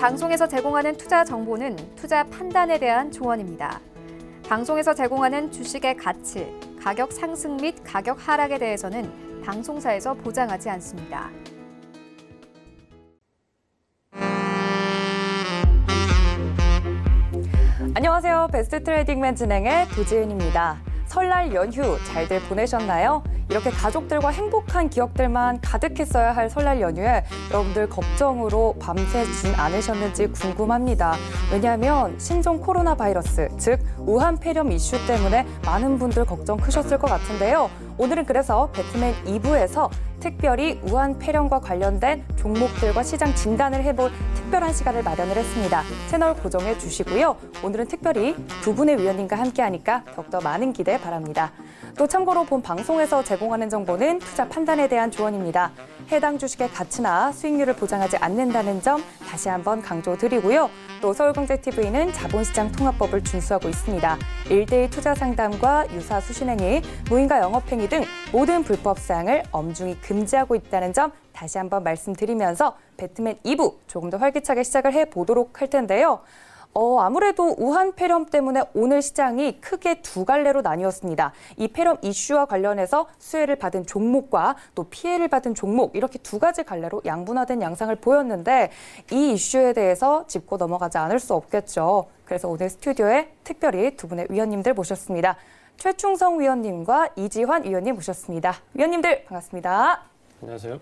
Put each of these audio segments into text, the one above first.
방송에서 제공하는 투자 정보는 투자 판단에 대한 조언입니다. 방송에서 제공하는 주식의 가치, 가격 상승 및 가격 하락에 대해서는 방송사에서 보장하지 않습니다. 안녕하세요. 베스트 트레이딩맨 진행의 도지은입니다. 설날 연휴 잘들 보내셨나요? 이렇게 가족들과 행복한 기억들만 가득했어야 할 설날 연휴에 여러분들 걱정으로 밤새진 않으셨는지 궁금합니다. 왜냐하면 신종 코로나 바이러스, 즉 우한 폐렴 이슈 때문에 많은 분들 걱정 크셨을 것 같은데요. 오늘은 그래서 배트맨 2부에서 특별히 우한 폐렴과 관련된 종목들과 시장 진단을 해볼 특별한 시간을 마련을 했습니다. 채널 고정해 주시고요. 오늘은 특별히 두 분의 위원님과 함께하니까 더욱더 많은 기대 바랍니다. 또 참고로 본 방송에서 제공하는 정보는 투자 판단에 대한 조언입니다. 해당 주식의 가치나 수익률을 보장하지 않는다는 점 다시 한번 강조드리고요. 또 서울경제TV는 자본시장 통합법을 준수하고 있습니다. 1대1 투자 상담과 유사 수신행위, 무인가 영업행위 등 모든 불법 사항을 엄중히 금지하고 있다는 점 다시 한번 말씀드리면서 배트맨 2부 조금 더 활기차게 시작을 해보도록 할 텐데요. 아무래도 우한 폐렴 때문에 오늘 시장이 크게 두 갈래로 나뉘었습니다. 이 폐렴 이슈와 관련해서 수혜를 받은 종목과 또 피해를 받은 종목 이렇게 두 가지 갈래로 양분화된 양상을 보였는데 이 이슈에 대해서 짚고 넘어가지 않을 수 없겠죠. 그래서 오늘 스튜디오에 특별히 두 분의 위원님들 모셨습니다. 최충성 위원님과 이지환 위원님 모셨습니다. 위원님들 반갑습니다. 안녕하세요.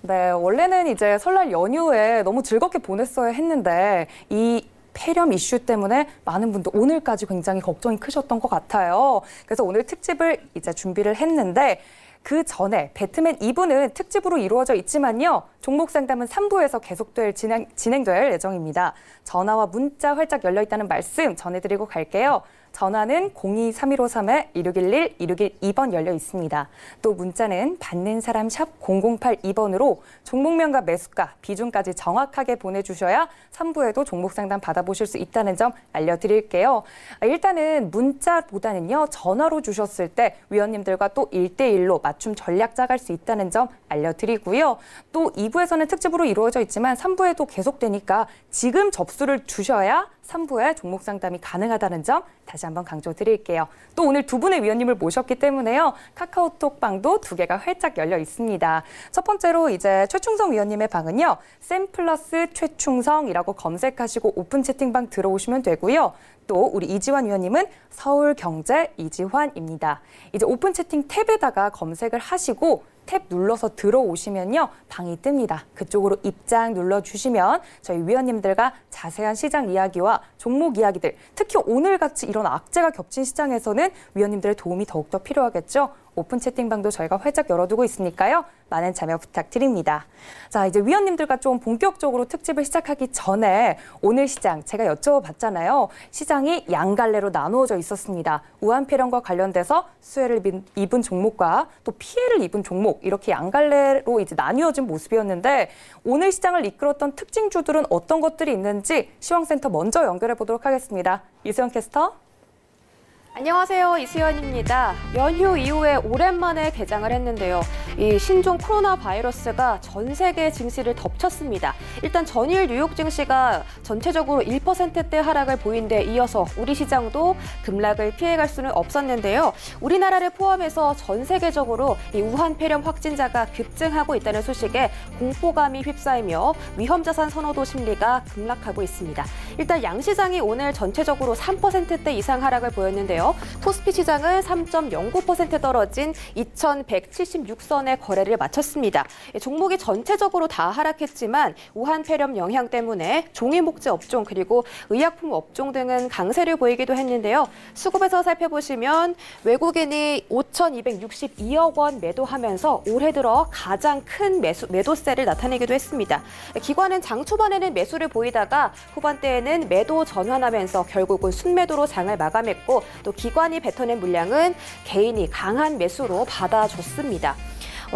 네, 원래는 이제 설날 연휴에 너무 즐겁게 보냈어야 했는데 이 폐렴 이슈 때문에 많은 분들 오늘까지 굉장히 걱정이 크셨던 것 같아요. 그래서 오늘 특집을 이제 준비를 했는데 그 전에 배트맨 2부는 특집으로 이루어져 있지만요. 종목 상담은 3부에서 계속될 진행될 예정입니다. 전화와 문자 활짝 열려 있다는 말씀 전해드리고 갈게요. 전화는 02-3153-1611, 1612번 열려 있습니다. 또 문자는 받는 사람 샵 0082번으로 종목명과 매수가, 비중까지 정확하게 보내주셔야 3부에도 종목 상담 받아보실 수 있다는 점 알려드릴게요. 일단은 문자보다는요. 전화로 주셨을 때 위원님들과 또 1대1로 맞춤 전략 짜갈 수 있다는 점 알려드리고요. 또 2부에서는 특집으로 이루어져 있지만 3부에도 계속되니까 지금 접수를 주셔야 3부에 종목 상담이 가능하다는 점 다시 한번 강조드릴게요. 또 오늘 두 분의 위원님을 모셨기 때문에요. 카카오톡 방도 두 개가 활짝 열려 있습니다. 첫 번째로 이제 최충성 위원님의 방은요. 샘플러스 최충성이라고 검색하시고 오픈 채팅방 들어오시면 되고요. 또 우리 이지환 위원님은 서울경제 이지환입니다. 이제 오픈 채팅 탭에다가 검색을 하시고 탭 눌러서 들어오시면요. 방이 뜹니다. 그쪽으로 입장 눌러주시면 저희 위원님들과 자세한 시장 이야기와 종목 이야기들, 특히 오늘같이 이런 악재가 겹친 시장에서는 위원님들의 도움이 더욱더 필요하겠죠. 오픈 채팅방도 저희가 활짝 열어두고 있으니까요. 많은 참여 부탁드립니다. 자, 이제 위원님들과 좀 본격적으로 특집을 시작하기 전에 오늘 시장 제가 여쭤봤잖아요. 시장이 양갈래로 나누어져 있었습니다. 우한 폐렴과 관련돼서 수혜를 입은 종목과 또 피해를 입은 종목 이렇게 양갈래로 이제 나뉘어진 모습이었는데 오늘 시장을 이끌었던 특징주들은 어떤 것들이 있는지 시황센터 먼저 연결해 보도록 하겠습니다. 이수연 캐스터. 안녕하세요. 이수연입니다. 연휴 이후에 오랜만에 개장을 했는데요. 이 신종 코로나 바이러스가 전 세계 증시를 덮쳤습니다. 일단 전일 뉴욕 증시가 전체적으로 1%대 하락을 보인 데 이어서 우리 시장도 급락을 피해갈 수는 없었는데요. 우리나라를 포함해서 전 세계적으로 이 우한 폐렴 확진자가 급증하고 있다는 소식에 공포감이 휩싸이며 위험자산 선호도 심리가 급락하고 있습니다. 일단 양시장이 오늘 전체적으로 3%대 이상 하락을 보였는데요. 코스피 시장은 3.09% 떨어진 2176선의 거래를 마쳤습니다. 종목이 전체적으로 다 하락했지만 우한 폐렴 영향 때문에 종이목재 업종 그리고 의약품 업종 등은 강세를 보이기도 했는데요. 수급에서 살펴보시면 외국인이 5,262억 원 매도하면서 올해 들어 가장 큰 매도세를 나타내기도 했습니다. 기관은 장 초반에는 매수를 보이다가 후반대에는 매도 전환하면서 결국은 순매도로 장을 마감했고 또 기관이 뱉어낸 물량은 개인이 강한 매수로 받아줬습니다.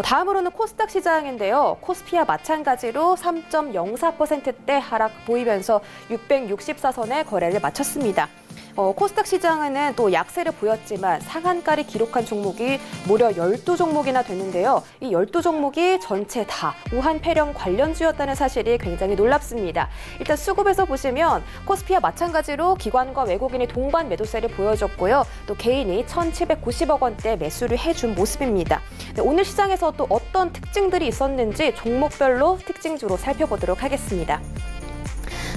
다음으로는 코스닥 시장인데요. 코스피와 마찬가지로 3.04%대 하락 보이면서 664선의 거래를 마쳤습니다. 코스닥 시장에는 또 약세를 보였지만 상한가를 기록한 종목이 무려 12종목이나 됐는데요. 이 12종목이 전체 다 우한 폐렴 관련주였다는 사실이 굉장히 놀랍습니다. 일단 수급에서 보시면 코스피와 마찬가지로 기관과 외국인이 동반 매도세를 보여줬고요. 또 개인이 1,790억 원대 매수를 해준 모습입니다. 네, 오늘 시장에서 또 어떤 특징들이 있었는지 종목별로 특징주로 살펴보도록 하겠습니다.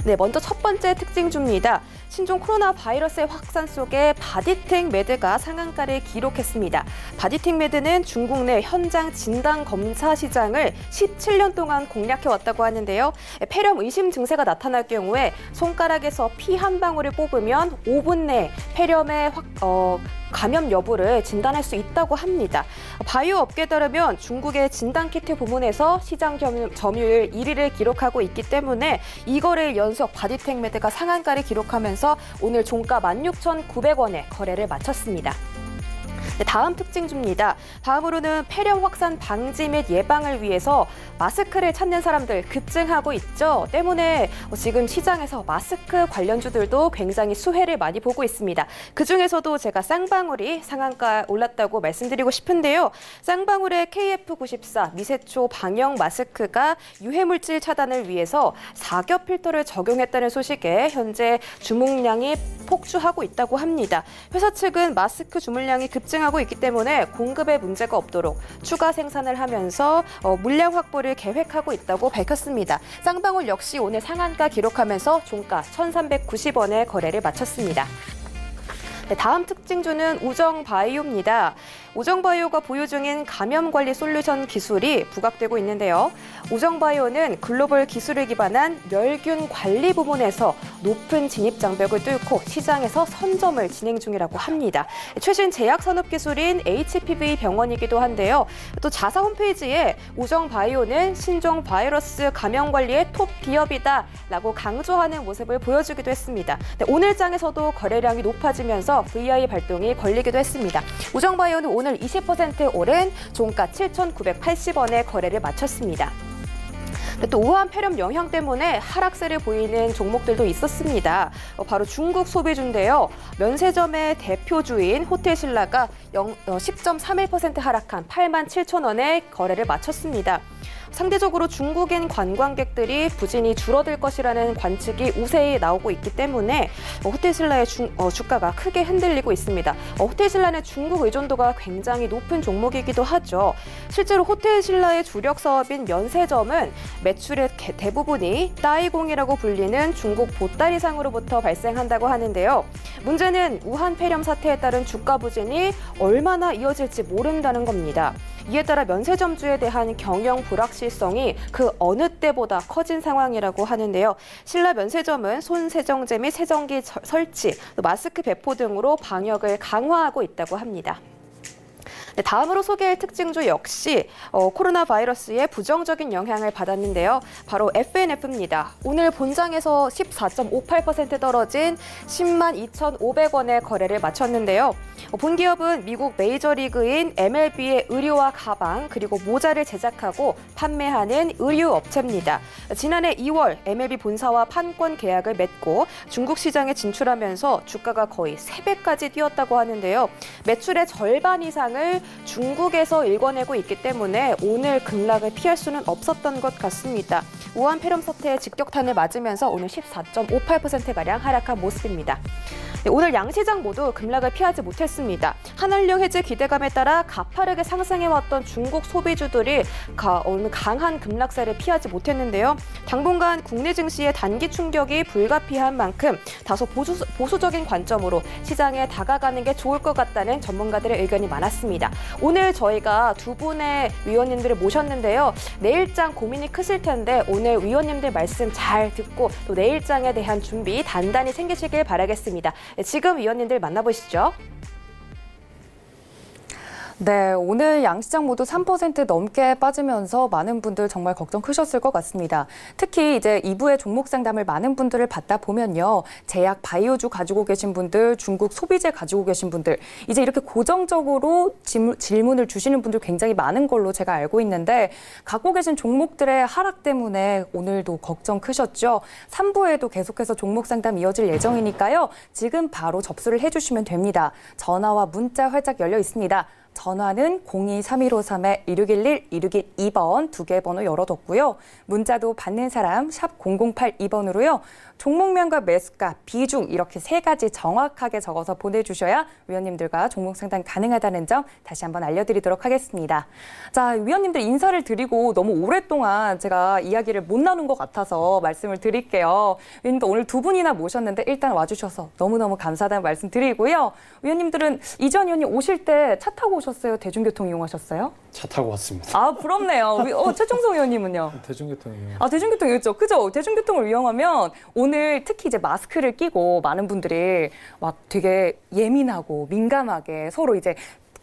네, 먼저 첫 번째 특징주입니다. 신종 코로나 바이러스의 확산 속에 바디텍 매드가 상한가를 기록했습니다. 바디텍 매드는 중국 내 현장 진단 검사 시장을 17년 동안 공략해왔다고 하는데요. 폐렴 의심 증세가 나타날 경우에 손가락에서 피 한 방울을 뽑으면 5분 내에 폐렴의 감염 여부를 진단할 수 있다고 합니다. 바이오 업계에 따르면 중국의 진단키트 부문에서 시장 점유율 1위를 기록하고 있기 때문에 2거래일 연속 바디텍 매드가 상한가를 기록하면서 오늘 종가 16,900원에 거래를 마쳤습니다. 네, 다음 특징주입니다. 다음으로는 폐렴 확산 방지 및 예방을 위해서 마스크를 찾는 사람들 급증하고 있죠. 때문에 지금 시장에서 마스크 관련주들도 굉장히 수혜를 많이 보고 있습니다. 그중에서도 제가 쌍방울이 상한가 올랐다고 말씀드리고 싶은데요. 쌍방울의 KF94 미세초 방역 마스크가 유해물질 차단을 위해서 사겹 필터를 적용했다는 소식에 현재 주문량이 폭주하고 있다고 합니다. 회사 측은 마스크 주문량이 급증하고 있기 때문에 공급에 문제가 없도록 추가 생산을 하면서 물량 확보를 계획하고 있다고 밝혔습니다. 쌍방울 역시 오늘 상한가 기록하면서 종가 1,390원에 거래를 마쳤습니다. 네, 다음 특징주는 우정바이오입니다. 우정바이오가 보유 중인 감염관리 솔루션 기술이 부각되고 있는데요. 우정바이오는 글로벌 기술을 기반한 멸균 관리 부문에서 높은 진입 장벽을 뚫고 시장에서 선점을 진행 중이라고 합니다. 최신 제약 산업 기술인 HPV 병원이기도 한데요. 또 자사 홈페이지에 우정바이오는 신종 바이러스 감염 관리의 톱 기업이다라고 강조하는 모습을 보여주기도 했습니다. 네, 오늘 장에서도 거래량이 높아지면서 VI 발동이 걸리기도 했습니다. 우정바이오는 오늘 20% 오른 종가 7,980원에 거래를 마쳤습니다. 또 우한 폐렴 영향 때문에 하락세를 보이는 종목들도 있었습니다. 바로 중국 소비주인데요. 면세점의 대표주인 호텔신라가 10.31% 하락한 87,000원에 거래를 마쳤습니다. 상대적으로 중국인 관광객들이 부진이 줄어들 것이라는 관측이 우세히 나오고 있기 때문에 호텔신라의 주가가 크게 흔들리고 있습니다. 호텔신라는 중국 의존도가 굉장히 높은 종목이기도 하죠. 실제로 호텔신라의 주력 사업인 면세점은 매출의 대부분이 따이공이라고 불리는 중국 보따리상으로부터 발생한다고 하는데요. 문제는 우한 폐렴 사태에 따른 주가 부진이 얼마나 이어질지 모른다는 겁니다. 이에 따라 면세점주에 대한 경영 불확실성이 그 어느 때보다 커진 상황이라고 하는데요. 신라 면세점은 손 세정제 및 세정기 설치, 마스크 배포 등으로 방역을 강화하고 있다고 합니다. 네, 다음으로 소개할 특징주 역시 코로나 바이러스의 부정적인 영향을 받았는데요. 바로 FNF입니다. 오늘 본장에서 14.58% 떨어진 10만 2,500원의 거래를 마쳤는데요. 본 기업은 미국 메이저리그인 MLB의 의류와 가방 그리고 모자를 제작하고 판매하는 의류 업체입니다. 지난해 2월 MLB 본사와 판권 계약을 맺고 중국 시장에 진출하면서 주가가 거의 3배까지 뛰었다고 하는데요. 매출의 절반 이상을 중국에서 일궈내고 있기 때문에 오늘 급락을 피할 수는 없었던 것 같습니다. 우한 폐렴 사태의 직격탄을 맞으면서 오늘 14.58%가량 하락한 모습입니다. 네, 오늘 양시장 모두 급락을 피하지 못했습니다. 한한령 해제 기대감에 따라 가파르게 상승해왔던 중국 소비주들이 오늘 강한 급락세를 피하지 못했는데요. 당분간 국내 증시의 단기 충격이 불가피한 만큼 다소 보수적인 관점으로 시장에 다가가는 게 좋을 것 같다는 전문가들의 의견이 많았습니다. 오늘 저희가 두 분의 위원님들을 모셨는데요. 내일장 고민이 크실 텐데 오늘 위원님들 말씀 잘 듣고 또 내일장에 대한 준비 단단히 생기시길 바라겠습니다. 네, 지금 위원님들 만나보시죠. 네, 오늘 양시장 모두 3% 넘게 빠지면서 많은 분들 정말 걱정 크셨을 것 같습니다. 특히 이제 2부의 종목 상담을 많은 분들을 받다 보면요. 제약 바이오주 가지고 계신 분들, 중국 소비재 가지고 계신 분들, 이제 이렇게 고정적으로 질문을 주시는 분들 굉장히 많은 걸로 제가 알고 있는데 갖고 계신 종목들의 하락 때문에 오늘도 걱정 크셨죠? 3부에도 계속해서 종목 상담 이어질 예정이니까요. 지금 바로 접수를 해주시면 됩니다. 전화와 문자 활짝 열려 있습니다. 전화는 02-3153-1611, 1612번 두 개 번호 열어뒀고요. 문자도 받는 사람 샵 0082번으로요. 종목명과 매수가, 비중 이렇게 세 가지 정확하게 적어서 보내주셔야 위원님들과 종목 상담 가능하다는 점 다시 한번 알려드리도록 하겠습니다. 자, 위원님들 인사를 드리고 너무 오랫동안 제가 이야기를 못 나눈 것 같아서 말씀을 드릴게요. 위원님들 오늘 두 분이나 모셨는데 일단 와주셔서 너무너무 감사하다는 말씀 드리고요. 위원님들은 이전 위원님 오실 때 차 타고 오셨어요? 대중교통 이용하셨어요? 차 타고 왔습니다. 아, 부럽네요. 최종성 의원님은요? 대중교통이요. 아, 대중교통이었죠. 그죠? 대중교통을 이용하면 오늘 특히 이제 마스크를 끼고 많은 분들이 막 되게 예민하고 민감하게 서로 이제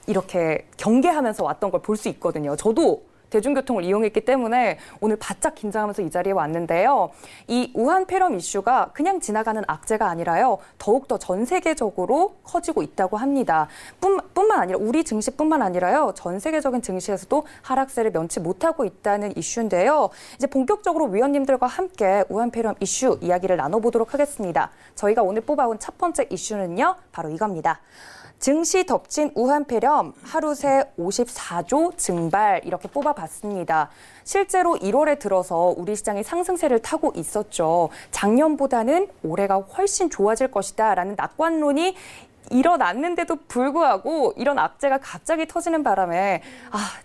이렇게 경계하면서 왔던 걸 볼 수 있거든요. 저도 대중교통을 이용했기 때문에 오늘 바짝 긴장하면서 이 자리에 왔는데요. 이 우한 폐렴 이슈가 그냥 지나가는 악재가 아니라요. 더욱더 전 세계적으로 커지고 있다고 합니다. 뿐만 아니라 우리 증시뿐만 아니라요. 전 세계적인 증시에서도 하락세를 면치 못하고 있다는 이슈인데요. 이제 본격적으로 위원님들과 함께 우한 폐렴 이슈 이야기를 나눠보도록 하겠습니다. 저희가 오늘 뽑아온 첫 번째 이슈는요. 바로 이겁니다. 증시 덮친 우한 폐렴 하루 새 54조 증발 이렇게 뽑아봤습니다. 실제로 1월에 들어서 우리 시장이 상승세를 타고 있었죠. 작년보다는 올해가 훨씬 좋아질 것이다라는 낙관론이 일어났는데도 불구하고 이런 악재가 갑자기 터지는 바람에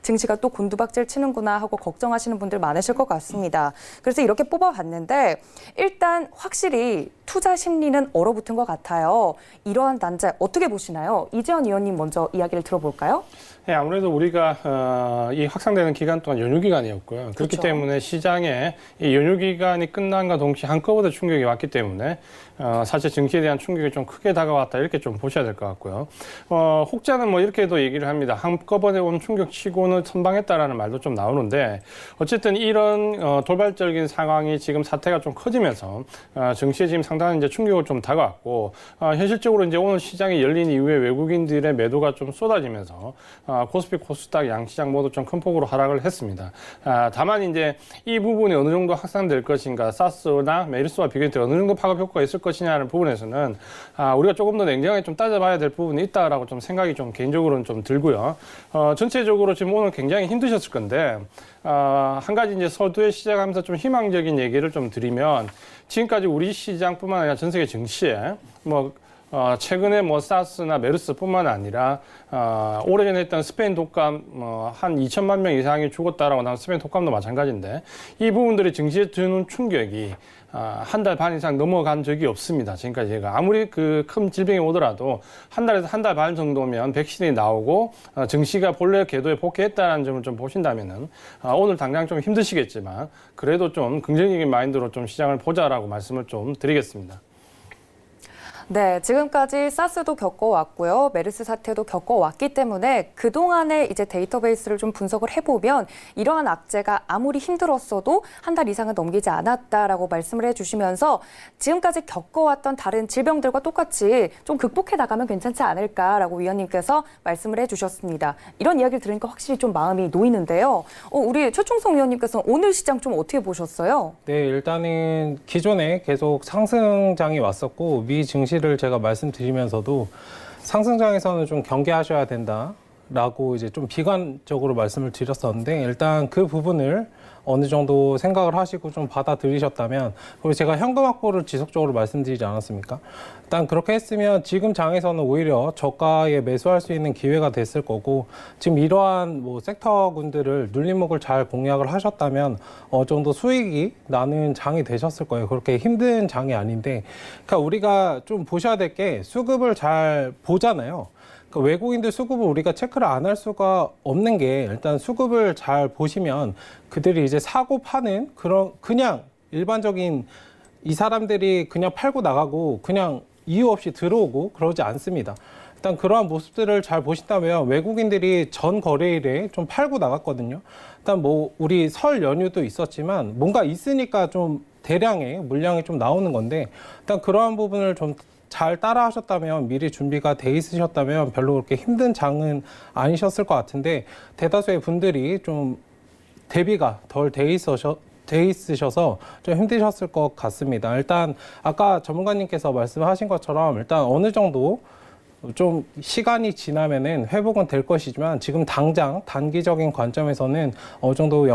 증시가 또 곤두박질 치는구나 하고 걱정하시는 분들 많으실 것 같습니다. 그래서 이렇게 뽑아봤는데 일단 확실히 투자 심리는 얼어붙은 것 같아요. 이러한 난제 어떻게 보시나요? 이재원 의원님 먼저 이야기를 들어볼까요? 네, 아무래도 우리가 이 확산되는 기간 동안 연휴 기간이었고요. 그렇기 그렇죠. 때문에 시장에 이 연휴 기간이 끝난과 동시에 한꺼번에 충격이 왔기 때문에 사실 증시에 대한 충격이 좀 크게 다가왔다 이렇게 좀 보셔야 될 것 같고요. 혹자는 뭐 이렇게도 얘기를 합니다. 한꺼번에 온 충격치고는 선방했다라는 말도 좀 나오는데 어쨌든 이런 돌발적인 상황이 지금 사태가 좀 커지면서 증시에 지금 상당한 이제 충격을 좀 다가왔고 현실적으로 이제 오늘 시장이 열린 이후에 외국인들의 매도가 좀 쏟아지면서 코스피, 코스닥 양시장 모두 좀 큰 폭으로 하락을 했습니다. 다만 이제 이 부분이 어느 정도 확산될 것인가, 사스나 메르스와 비교할 때 어느 정도 파급 효과가 있을 것이냐는 부분에서는 우리가 조금 더 냉정하게 좀 따져봐야 될 부분이 있다라고 좀 생각이 좀 개인적으로는 좀 들고요. 전체적으로 지금 오늘 굉장히 힘드셨을 건데 한 가지 이제 서두에 시작하면서 좀 희망적인 얘기를 좀 드리면 지금까지 우리 시장뿐만 아니라 전 세계 증시에 최근에 사스나 메르스뿐만 아니라 오래전에 했던 스페인 독감 한 2천만 명 이상이 죽었다라고 나온 스페인 독감도 마찬가지인데 이 부분들이 증시에 주는 충격이 한 달 반 이상 넘어간 적이 없습니다. 지금까지 제가 아무리 그 큰 질병이 오더라도 한 달에서 한 달 반 정도면 백신이 나오고 증시가 본래 궤도에 복귀했다는 점을 좀 보신다면은 오늘 당장 좀 힘드시겠지만 그래도 좀 긍정적인 마인드로 좀 시장을 보자라고 말씀을 좀 드리겠습니다. 네, 지금까지 사스도 겪어왔고요. 메르스 사태도 겪어왔기 때문에 그동안의 이제 데이터베이스를 좀 분석을 해보면 이러한 악재가 아무리 힘들었어도 한 달 이상은 넘기지 않았다라고 말씀을 해주시면서 지금까지 겪어왔던 다른 질병들과 똑같이 좀 극복해 나가면 괜찮지 않을까라고 위원님께서 말씀을 해주셨습니다. 이런 이야기를 들으니까 확실히 좀 마음이 놓이는데요. 우리 최충성 위원님께서 오늘 시장 좀 어떻게 보셨어요? 네, 일단은 기존에 계속 상승장이 왔었고 미 증시를 제가 말씀드리면서도 상승장에서는 좀 경계하셔야 된다라고 이제 좀 비관적으로 말씀을 드렸었는데 일단 그 부분을 어느 정도 생각을 하시고 좀 받아들이셨다면 그리고 제가 현금 확보를 지속적으로 말씀드리지 않았습니까? 일단 그렇게 했으면 지금 장에서는 오히려 저가에 매수할 수 있는 기회가 됐을 거고 지금 이러한 섹터군들을 눌림목을 잘 공략을 하셨다면 어느 정도 수익이 나는 장이 되셨을 거예요. 그렇게 힘든 장이 아닌데 그러니까 우리가 좀 보셔야 될 게 수급을 잘 보잖아요. 외국인들 수급을 우리가 체크를 안 할 수가 없는 게 일단 수급을 잘 보시면 그들이 이제 사고 파는 그냥 일반적인 이 사람들이 그냥 팔고 나가고 그냥 이유 없이 들어오고 그러지 않습니다. 일단 그러한 모습들을 잘 보신다면 외국인들이 전 거래일에 좀 팔고 나갔거든요. 일단 뭐 우리 설 연휴도 있었지만 뭔가 있으니까 좀 대량의 물량이 좀 나오는 건데 일단 그러한 부분을 좀 잘 따라 하셨다면 미리 준비가 돼 있으셨다면 별로 그렇게 힘든 장은 아니셨을 것 같은데 대다수의 분들이 좀 대비가 덜 돼 있으셔서 좀 힘드셨을 것 같습니다. 일단 아까 전문가님께서 말씀하신 것처럼 일단 어느 정도 좀 시간이 지나면은 회복은 될 것이지만 지금 당장 단기적인 관점에서는 어느 정도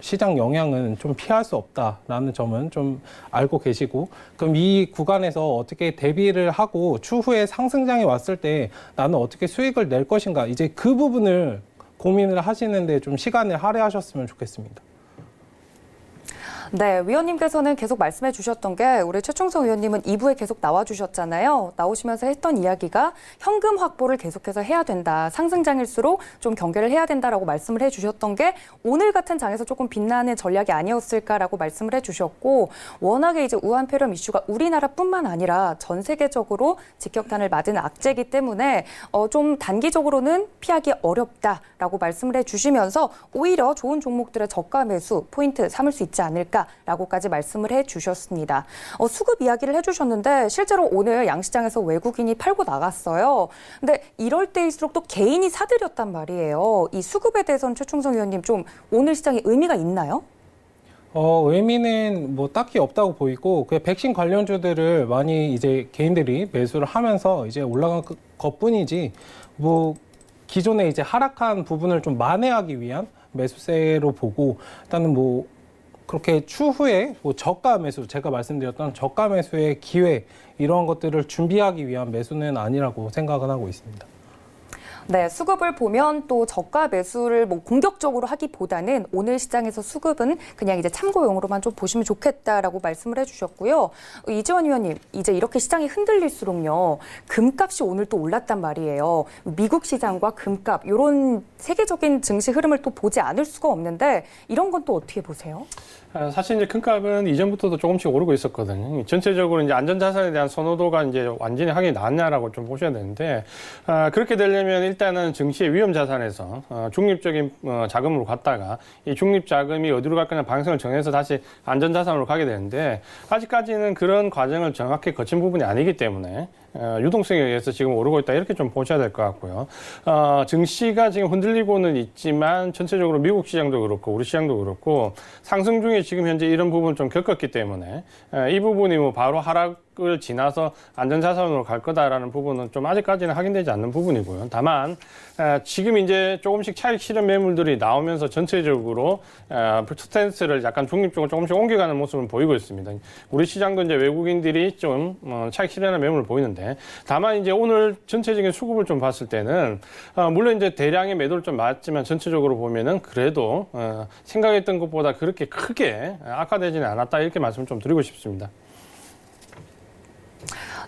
시장 영향은 좀 피할 수 없다라는 점은 좀 알고 계시고, 그럼 이 구간에서 어떻게 대비를 하고 추후에 상승장이 왔을 때 나는 어떻게 수익을 낼 것인가, 이제 그 부분을 고민을 하시는데 좀 시간을 할애하셨으면 좋겠습니다. 네, 위원님께서는 계속 말씀해 주셨던 게 우리 최충석 위원님은 2부에 계속 나와 주셨잖아요. 나오시면서 했던 이야기가 현금 확보를 계속해서 해야 된다. 상승장일수록 좀 경계를 해야 된다라고 말씀을 해 주셨던 게 오늘 같은 장에서 조금 빛나는 전략이 아니었을까라고 말씀을 해 주셨고, 워낙에 이제 우한 폐렴 이슈가 우리나라뿐만 아니라 전 세계적으로 직격탄을 맞은 악재이기 때문에 좀 단기적으로는 피하기 어렵다라고 말씀을 해 주시면서 오히려 좋은 종목들의 저가 매수 포인트 삼을 수 있지 않을까 라고까지 말씀을 해주셨습니다. 수급 이야기를 해주셨는데 실제로 오늘 양시장에서 외국인이 팔고 나갔어요. 근데 이럴 때일수록 또 개인이 사들였단 말이에요. 이 수급에 대해서는 최충성 위원님 좀 오늘 시장에 의미가 있나요? 의미는 뭐 딱히 없다고 보이고, 그 백신 관련주들을 많이 이제 개인들이 매수를 하면서 이제 올라간 것뿐이지, 뭐 기존에 이제 하락한 부분을 좀 만회하기 위한 매수세로 보고, 일단은 뭐 그렇게 추후에 뭐 저가 매수, 제가 말씀드렸던 저가 매수의 기회, 이러한 것들을 준비하기 위한 매수는 아니라고 생각은 하고 있습니다. 네, 수급을 보면 또 저가 매수를 뭐 공격적으로 하기보다는 오늘 시장에서 수급은 그냥 이제 참고용으로만 좀 보시면 좋겠다라고 말씀을 해주셨고요. 이지원 위원님, 이제 이렇게 시장이 흔들릴수록요, 금값이 오늘 또 올랐단 말이에요. 미국 시장과 금값, 이런 세계적인 증시 흐름을 또 보지 않을 수가 없는데 이런 건 또 어떻게 보세요? 사실 이제 금값은 이전부터도 조금씩 오르고 있었거든요. 전체적으로 이제 안전자산에 대한 선호도가 이제 완전히 확연히 나왔냐라고 좀 보셔야 되는데, 그렇게 되려면 일단은 증시의 위험 자산에서 중립적인 자금으로 갔다가 이 중립 자금이 어디로 갈 거냐 방향성을 정해서 다시 안전자산으로 가게 되는데, 아직까지는 그런 과정을 정확히 거친 부분이 아니기 때문에 유동성에 의해서 지금 오르고 있다, 이렇게 좀 보셔야 될 것 같고요. 증시가 지금 흔들리고는 있지만 전체적으로 미국 시장도 그렇고 우리 시장도 그렇고 상승 중에 지금 현재 이런 부분을 좀 겪었기 때문에 이 부분이 뭐 바로 하락을 지나서 안전자산으로 갈 거다라는 부분은 좀 아직까지는 확인되지 않는 부분이고요. 다만 지금 이제 조금씩 차익 실현 매물들이 나오면서 전체적으로 스탠스를 약간 중립적으로 조금씩 옮겨가는 모습을 보이고 있습니다. 우리 시장도 이제 외국인들이 좀 차익 실현한 매물을 보이는데, 다만 이제 오늘 전체적인 수급을 좀 봤을 때는 물론 이제 대량의 매도를 좀 맞지만 전체적으로 보면은 그래도 생각했던 것보다 그렇게 크게 악화되지는 않았다, 이렇게 말씀을 좀 드리고 싶습니다.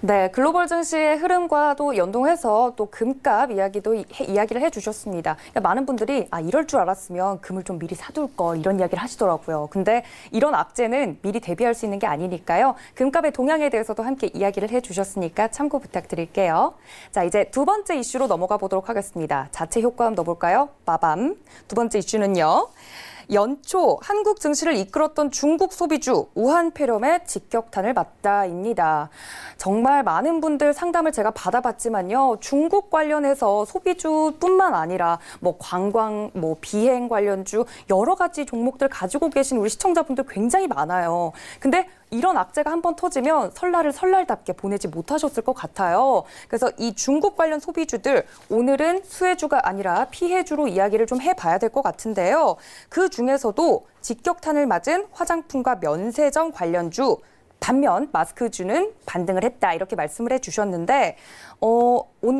네, 글로벌 증시의 흐름과도 연동해서 또 금값 이야기를 해주셨습니다. 그러니까 많은 분들이 이럴 줄 알았으면 금을 좀 미리 사둘 걸, 이런 이야기를 하시더라고요. 근데 이런 악재는 미리 대비할 수 있는 게 아니니까요. 금값의 동향에 대해서도 함께 이야기를 해주셨으니까 참고 부탁드릴게요. 자, 이제 두 번째 이슈로 넘어가 보도록 하겠습니다. 자체 효과음 넣어볼까요? 빠밤. 두 번째 이슈는요, 연초 한국 증시를 이끌었던 중국 소비주 우한 폐렴에 직격탄을 맞다입니다. 정말 많은 분들 상담을 제가 받아봤지만요, 중국 관련해서 소비주뿐만 아니라 뭐 관광, 뭐 비행 관련주 여러 가지 종목들 가지고 계신 우리 시청자분들 굉장히 많아요. 근데 이런 악재가 한번 터지면 설날을 설날답게 보내지 못하셨을 것 같아요. 그래서 이 중국 관련 소비주들, 오늘은 수혜주가 아니라 피해주로 이야기를 좀 해봐야 될 것 같은데요. 그 중에서도 직격탄을 맞은 화장품과 면세점 관련주, 반면 마스크주는 반등을 했다, 이렇게 말씀을 해주셨는데,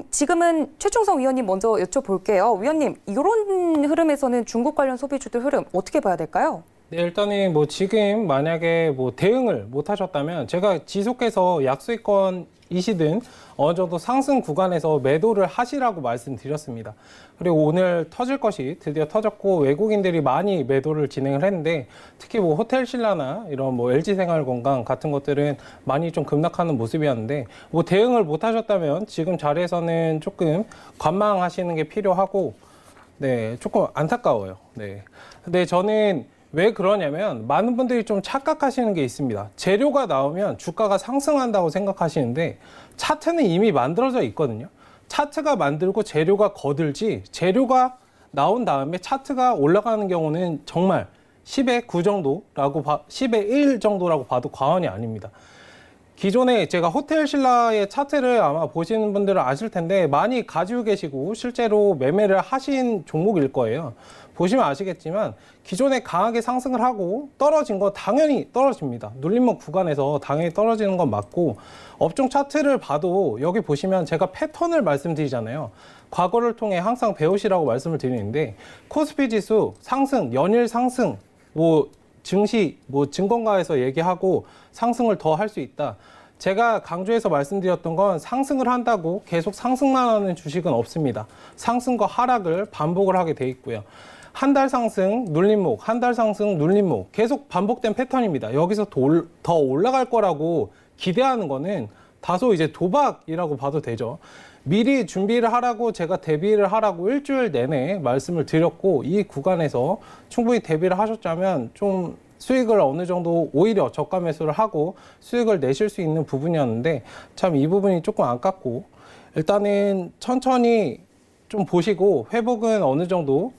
지금은 최충성 위원님 먼저 여쭤볼게요. 위원님, 이런 흐름에서는 중국 관련 소비주들 흐름 어떻게 봐야 될까요? 네, 일단은 뭐 지금 만약에 뭐 대응을 못 하셨다면 제가 지속해서 약수익권이시든 어느 정도 상승 구간에서 매도를 하시라고 말씀드렸습니다. 그리고 오늘 터질 것이 드디어 터졌고 외국인들이 많이 매도를 진행을 했는데 특히 뭐 호텔신라나 이런 뭐 LG생활건강 같은 것들은 많이 좀 급락하는 모습이었는데 뭐 대응을 못 하셨다면 지금 자리에서는 조금 관망하시는 게 필요하고 네, 조금 안타까워요. 네. 근데 저는 왜 그러냐면 많은 분들이 좀 착각하시는 게 있습니다. 재료가 나오면 주가가 상승한다고 생각하시는데 차트는 이미 만들어져 있거든요. 차트가 만들고 재료가 거들지 재료가 나온 다음에 차트가 올라가는 경우는 정말 10의 9 정도라고 10의 1 정도라고 봐도 과언이 아닙니다. 기존에 제가 호텔신라의 차트를 아마 보시는 분들은 아실 텐데 많이 가지고 계시고 실제로 매매를 하신 종목일 거예요. 보시면 아시겠지만 기존에 강하게 상승을 하고 떨어진 거 당연히 떨어집니다. 눌림목 구간에서 당연히 떨어지는 건 맞고 업종 차트를 봐도 여기 보시면 제가 패턴을 말씀드리잖아요. 과거를 통해 항상 배우시라고 말씀을 드리는데 코스피 지수 상승, 연일 상승, 뭐 증시, 뭐 증권가에서 얘기하고 상승을 더 할 수 있다. 제가 강조해서 말씀드렸던 건 상승을 한다고 계속 상승만 하는 주식은 없습니다. 상승과 하락을 반복을 하게 돼 있고요. 한 달 상승, 눌림목, 한 달 상승, 눌림목 계속 반복된 패턴입니다. 여기서 더 올라갈 거라고 기대하는 거는 다소 이제 도박이라고 봐도 되죠. 미리 준비를 하라고 제가 대비를 하라고 일주일 내내 말씀을 드렸고 이 구간에서 충분히 대비를 하셨다면 좀 수익을 어느 정도 오히려 저가 매수를 하고 수익을 내실 수 있는 부분이었는데 참 이 부분이 조금 아깝고 일단은 천천히 좀 보시고 회복은 어느 정도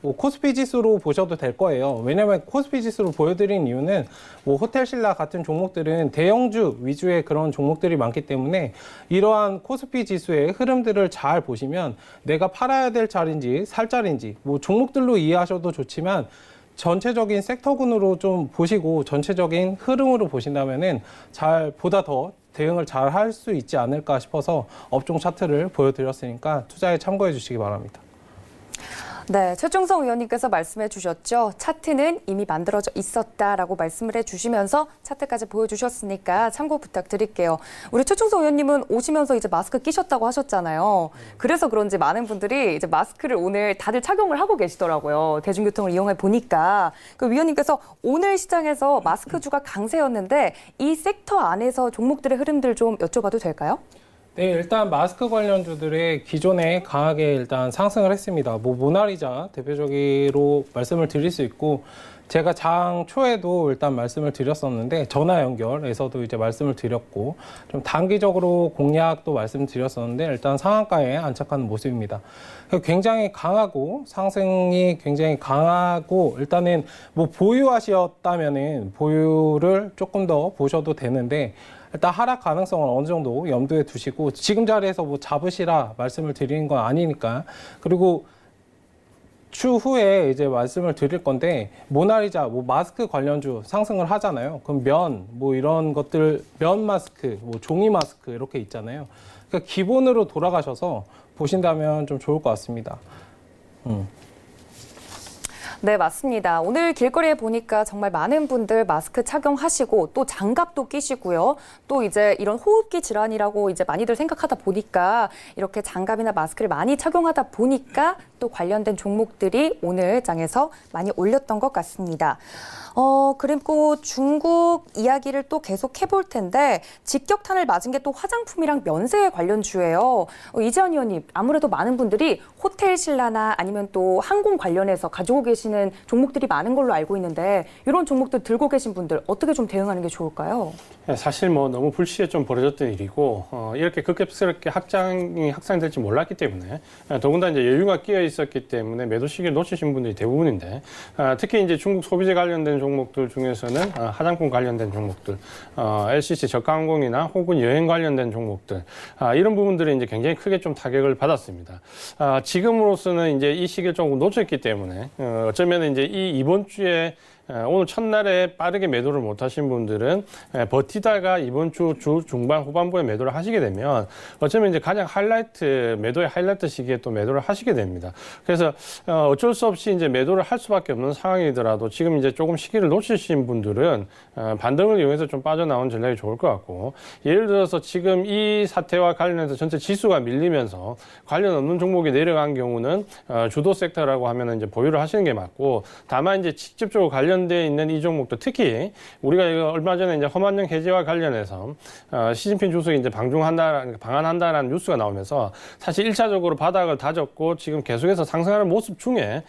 뭐 코스피 지수로 보셔도 될 거예요. 왜냐하면 코스피 지수로 보여드린 이유는 뭐 호텔신라 같은 종목들은 대형주 위주의 그런 종목들이 많기 때문에 이러한 코스피 지수의 흐름들을 잘 보시면 내가 팔아야 될 자리인지 살 자리인지 뭐 종목들로 이해하셔도 좋지만 전체적인 섹터군으로 좀 보시고 전체적인 흐름으로 보신다면은 보다 더 대응을 잘 할 수 있지 않을까 싶어서 업종 차트를 보여드렸으니까 투자에 참고해 주시기 바랍니다. 네, 최충성 의원님께서 말씀해 주셨죠. 차트는 이미 만들어져 있었다라고 말씀을 해주시면서 차트까지 보여주셨으니까 참고 부탁드릴게요. 우리 최충성 의원님은 오시면서 이제 마스크 끼셨다고 하셨잖아요. 그래서 그런지 많은 분들이 이제 마스크를 오늘 다들 착용을 하고 계시더라고요. 대중교통을 이용해 보니까. 그 위원님께서 오늘 시장에서 마스크주가 강세였는데 이 섹터 안에서 종목들의 흐름들 좀 여쭤봐도 될까요? 네, 일단 마스크 관련주들의 기존에 강하게 일단 상승을 했습니다. 뭐 모나리자 대표적으로 말씀을 드릴 수 있고 제가 장 초에도 일단 말씀을 드렸었는데 전화 연결에서도 이제 말씀을 드렸고 좀 단기적으로 공략도 말씀드렸었는데 일단 상한가에 안착하는 모습입니다. 굉장히 강하고 상승이 굉장히 강하고 일단은 뭐 보유하셨다면은 보유를 조금 더 보셔도 되는데 일단 하락 가능성은 어느 정도 염두에 두시고 지금 자리에서 뭐 잡으시라 말씀을 드리는 건 아니니까. 그리고 추후에 이제 말씀을 드릴 건데 모나리자 뭐 마스크 관련주 상승을 하잖아요. 그럼 뭐 이런 것들 면 마스크, 뭐 종이 마스크 이렇게 있잖아요. 그러니까 기본으로 돌아가셔서 보신다면 좀 좋을 것 같습니다. 네, 맞습니다. 오늘 길거리에 보니까 정말 많은 분들 마스크 착용하시고 또 장갑도 끼시고요. 또 이제 이런 호흡기 질환이라고 이제 많이들 생각하다 보니까 이렇게 장갑이나 마스크를 많이 착용하다 보니까 또 관련된 종목들이 오늘 장에서 많이 올렸던 것 같습니다. 그리고 중국 이야기를 또 계속 해볼 텐데 직격탄을 맞은 게 또 화장품이랑 면세 관련주예요. 이재현 의원님, 아무래도 많은 분들이 호텔신라나 아니면 또 항공 관련해서 가지고 계시는 종목들이 많은 걸로 알고 있는데 이런 종목들 들고 계신 분들 어떻게 좀 대응하는 게 좋을까요? 사실 뭐 너무 불시에 좀 벌어졌던 일이고 이렇게 급격스럽게 확산될지 몰랐기 때문에 더군다나 이제 여유가 끼어 있었기 때문에 매도 시기를 놓치신 분들이 대부분인데 특히 이제 중국 소비재 관련된 종목들 중에서는 화장품 관련된 종목들, LCC 저가항공이나 혹은 여행 관련된 종목들 이런 부분들이 이제 굉장히 크게 좀 타격을 받았습니다. 지금으로서는 이제 이 시기를 조금 놓쳤기 때문에 어쩌면 이제 이번 주에 오늘 첫날에 빠르게 매도를 못 하신 분들은 버티다가 이번 주 중반 후반부에 매도를 하시게 되면 어쩌면 이제 가장 매도의 하이라이트 시기에 또 매도를 하시게 됩니다. 그래서 어쩔 수 없이 이제 매도를 할 수밖에 없는 상황이더라도 지금 이제 조금 시기를 놓치신 분들은 반등을 이용해서 좀 빠져나온 전략이 좋을 것 같고, 예를 들어서 지금 이 사태와 관련해서 전체 지수가 밀리면서 관련 없는 종목이 내려간 경우는 주도 섹터라고 하면 이제 보유를 하시는 게 맞고, 다만 이제 직접적으로 관련되어 있는 이 종목도 특히 우리가 이거 얼마 전에 이제 험한령 해제와 관련해서 시진핑 주석이 이제 방한한다라는 뉴스가 나오면서 사실 1차적으로 바닥을 다졌고 지금 계속해서 상승하는 모습 중에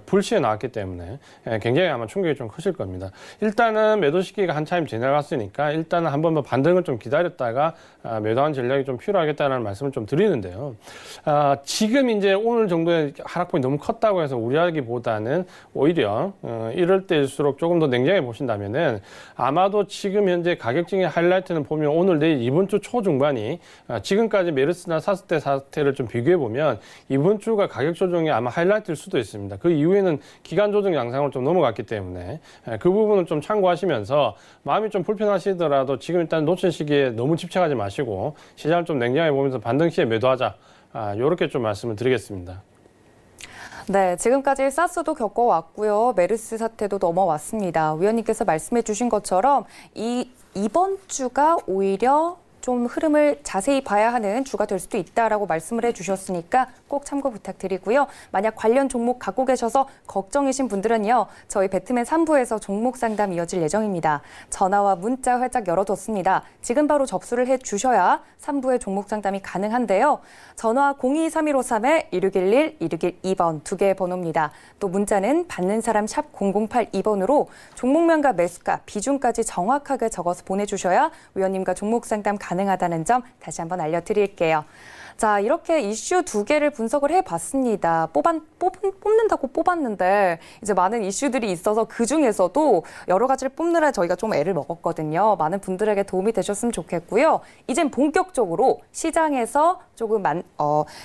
불시에 나왔기 때문에 굉장히 아마 충격이 좀 크실 겁니다. 일단은 매도 시기가 한참 지나갔으니까 일단은 한번 반등을 좀 기다렸다가 매도한 전략이 좀 필요하겠다는 말씀을 좀 드리는데요. 지금 이제 오늘 정도의 하락폭이 너무 컸다고 해서 우려하기보다는 오히려 이럴 때일수록 조금 더 냉정해 보신다면은 아마도 지금 현재 가격적인 하이라이트는 보면 오늘 내일 이번 주 초중반이 지금까지 메르스나 사스 때 사태를 좀 비교해 보면 이번 주가 가격 조정이 아마 하이라이트일 수도 있습니다. 그 이후에는 기간 조정 양상으로 좀 넘어갔기 때문에 그 부분을 좀 참고하시면서 마음이 좀 불편하시더라도 지금 일단 놓친 시기에 너무 집착하지 마시고 시장을 좀 냉정해 보면서 반등 시에 매도하자. 이렇게 좀 말씀을 드리겠습니다. 네, 지금까지 사스도 겪어왔고요. 메르스 사태도 넘어왔습니다. 위원님께서 말씀해 주신 것처럼 이번 주가 오히려 좀 흐름을 자세히 봐야 하는 주가 될 수도 있다라고 말씀을 해주셨으니까 꼭 참고 부탁드리고요. 만약 관련 종목 갖고 계셔서 걱정이신 분들은요. 저희 배트맨 3부에서 종목 상담 이어질 예정입니다. 전화와 문자 활짝 열어뒀습니다. 지금 바로 접수를 해주셔야 3부에 종목 상담이 가능한데요. 전화 0231-1611-1612번 두 개의 번호입니다. 또 문자는 받는 사람 샵 0082번으로 종목명과 매수가, 비중까지 정확하게 적어서 보내주셔야 위원님과 종목 상담 가능하다는 점 다시 한번 알려드릴게요. 자, 이렇게 이슈 두 개를 분석을 해봤습니다. 뽑는다고 뽑았는데 이제 많은 이슈들이 있어서 그중에서도 여러 가지를 뽑느라 저희가 좀 애를 먹었거든요. 많은 분들에게 도움이 되셨으면 좋겠고요. 이젠 본격적으로 시장에서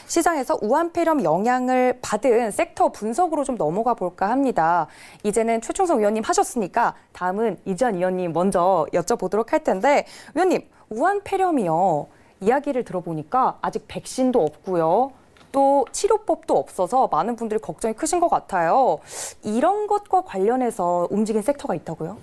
시장에서 우한폐렴 영향을 받은 섹터 분석으로 좀 넘어가 볼까 합니다. 이제는 최충성 위원님 하셨으니까 다음은 이지연 위원님 먼저 여쭤보도록 할 텐데, 위원님, 우한폐렴이요. 이야기를 들어보니까 아직 백신도 없고요. 또 치료법도 없어서 많은 분들이 걱정이 크신 것 같아요. 이런 것과 관련해서 움직인 섹터가 있다고요?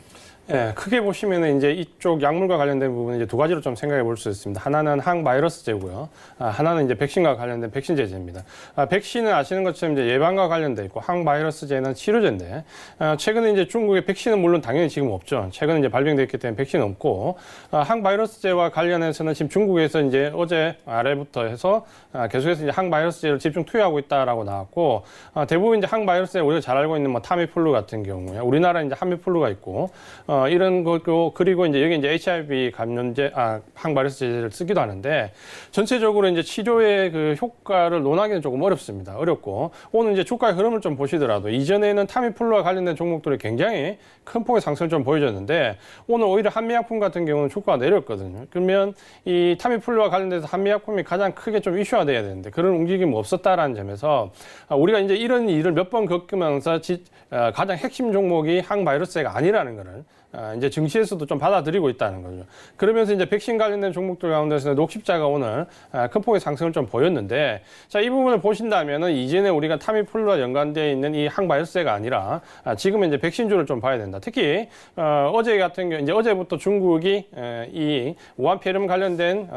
예, 크게 보시면은 이제 이쪽 약물과 관련된 부분은 이제 두 가지로 좀 생각해 볼 수 있습니다. 하나는 항바이러스제고요. 하나는 이제 백신과 관련된 백신제입니다. 백신은 아시는 것처럼 이제 예방과 관련돼 있고 항바이러스제는 치료제인데, 최근에 이제 중국의 백신은 물론 당연히 지금 없죠. 최근에 이제 발병됐기 때문에 백신은 없고, 항바이러스제와 관련해서는 지금 중국에서 이제 어제 아래부터 해서 계속해서 이제 항바이러스제를 집중 투여하고 있다라고 나왔고, 대부분 이제 항바이러스제 우리가 잘 알고 있는 뭐 타미플루 같은 경우에 우리나라 이제 하미플루가 있고, 이런 거고, 그리고 이제 여기 이제 HIV 감염제, 항바이러스제를 쓰기도 하는데, 전체적으로 이제 치료의 그 효과를 논하기는 조금 어렵습니다. 어렵고, 오늘 이제 주가의 흐름을 좀 보시더라도, 이전에는 타미플루와 관련된 종목들이 굉장히 큰 폭의 상승을 좀 보여줬는데, 오늘 오히려 한미약품 같은 경우는 주가가 내렸거든요. 그러면 이 타미플루와 관련돼서 한미약품이 가장 크게 좀 이슈화돼야 되는데, 그런 움직임이 없었다라는 점에서, 우리가 이제 이런 일을 몇 번 겪으면서 가장 핵심 종목이 항바이러스제가 아니라는 거를 이제 증시에서도 좀 받아들이고 있다는 거죠. 그러면서 이제 백신 관련된 종목들 가운데서 녹십자가 오늘 큰 폭의 상승을 좀 보였는데, 자, 이 부분을 보신다면은 이전에 우리가 타미플루와 연관되어 있는 이 항바이러스제가 아니라 지금은 이제 백신주를 좀 봐야 된다. 특히 어제 같은 경우 이제 어제부터 중국이 이 우한폐렴 관련된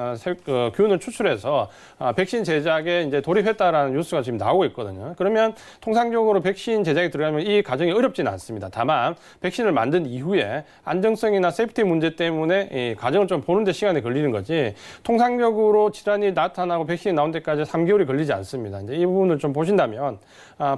균을 추출해서 백신 제작에 이제 돌입했다라는 뉴스가 지금 나오고 있거든요. 그러면 통상적으로 백신 제작에 들어가면 이 과정이 어렵지는 않습니다. 다만 백신을 만든 이후에 안정성이나 세이프티 문제 때문에 이 과정을 좀 보는데 시간이 걸리는 거지, 통상적으로 질환이 나타나고 백신이 나온 데까지 3개월이 걸리지 않습니다. 이제 이 부분을 좀 보신다면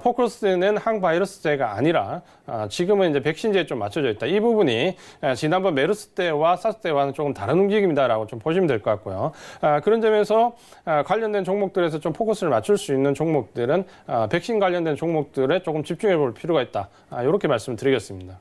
포커스는 항바이러스제가 아니라 지금은 이제 백신제에 좀 맞춰져 있다. 이 부분이 지난번 메르스 때와 사스 때와는 조금 다른 움직임이다라고 좀 보시면 될 것 같고요. 그런 점에서 관련된 종목들에서 좀 포커스를 맞출 수 있는 종목들은 백신 관련된 종목들에 조금 집중해 볼 필요가 있다. 이렇게 말씀드리겠습니다.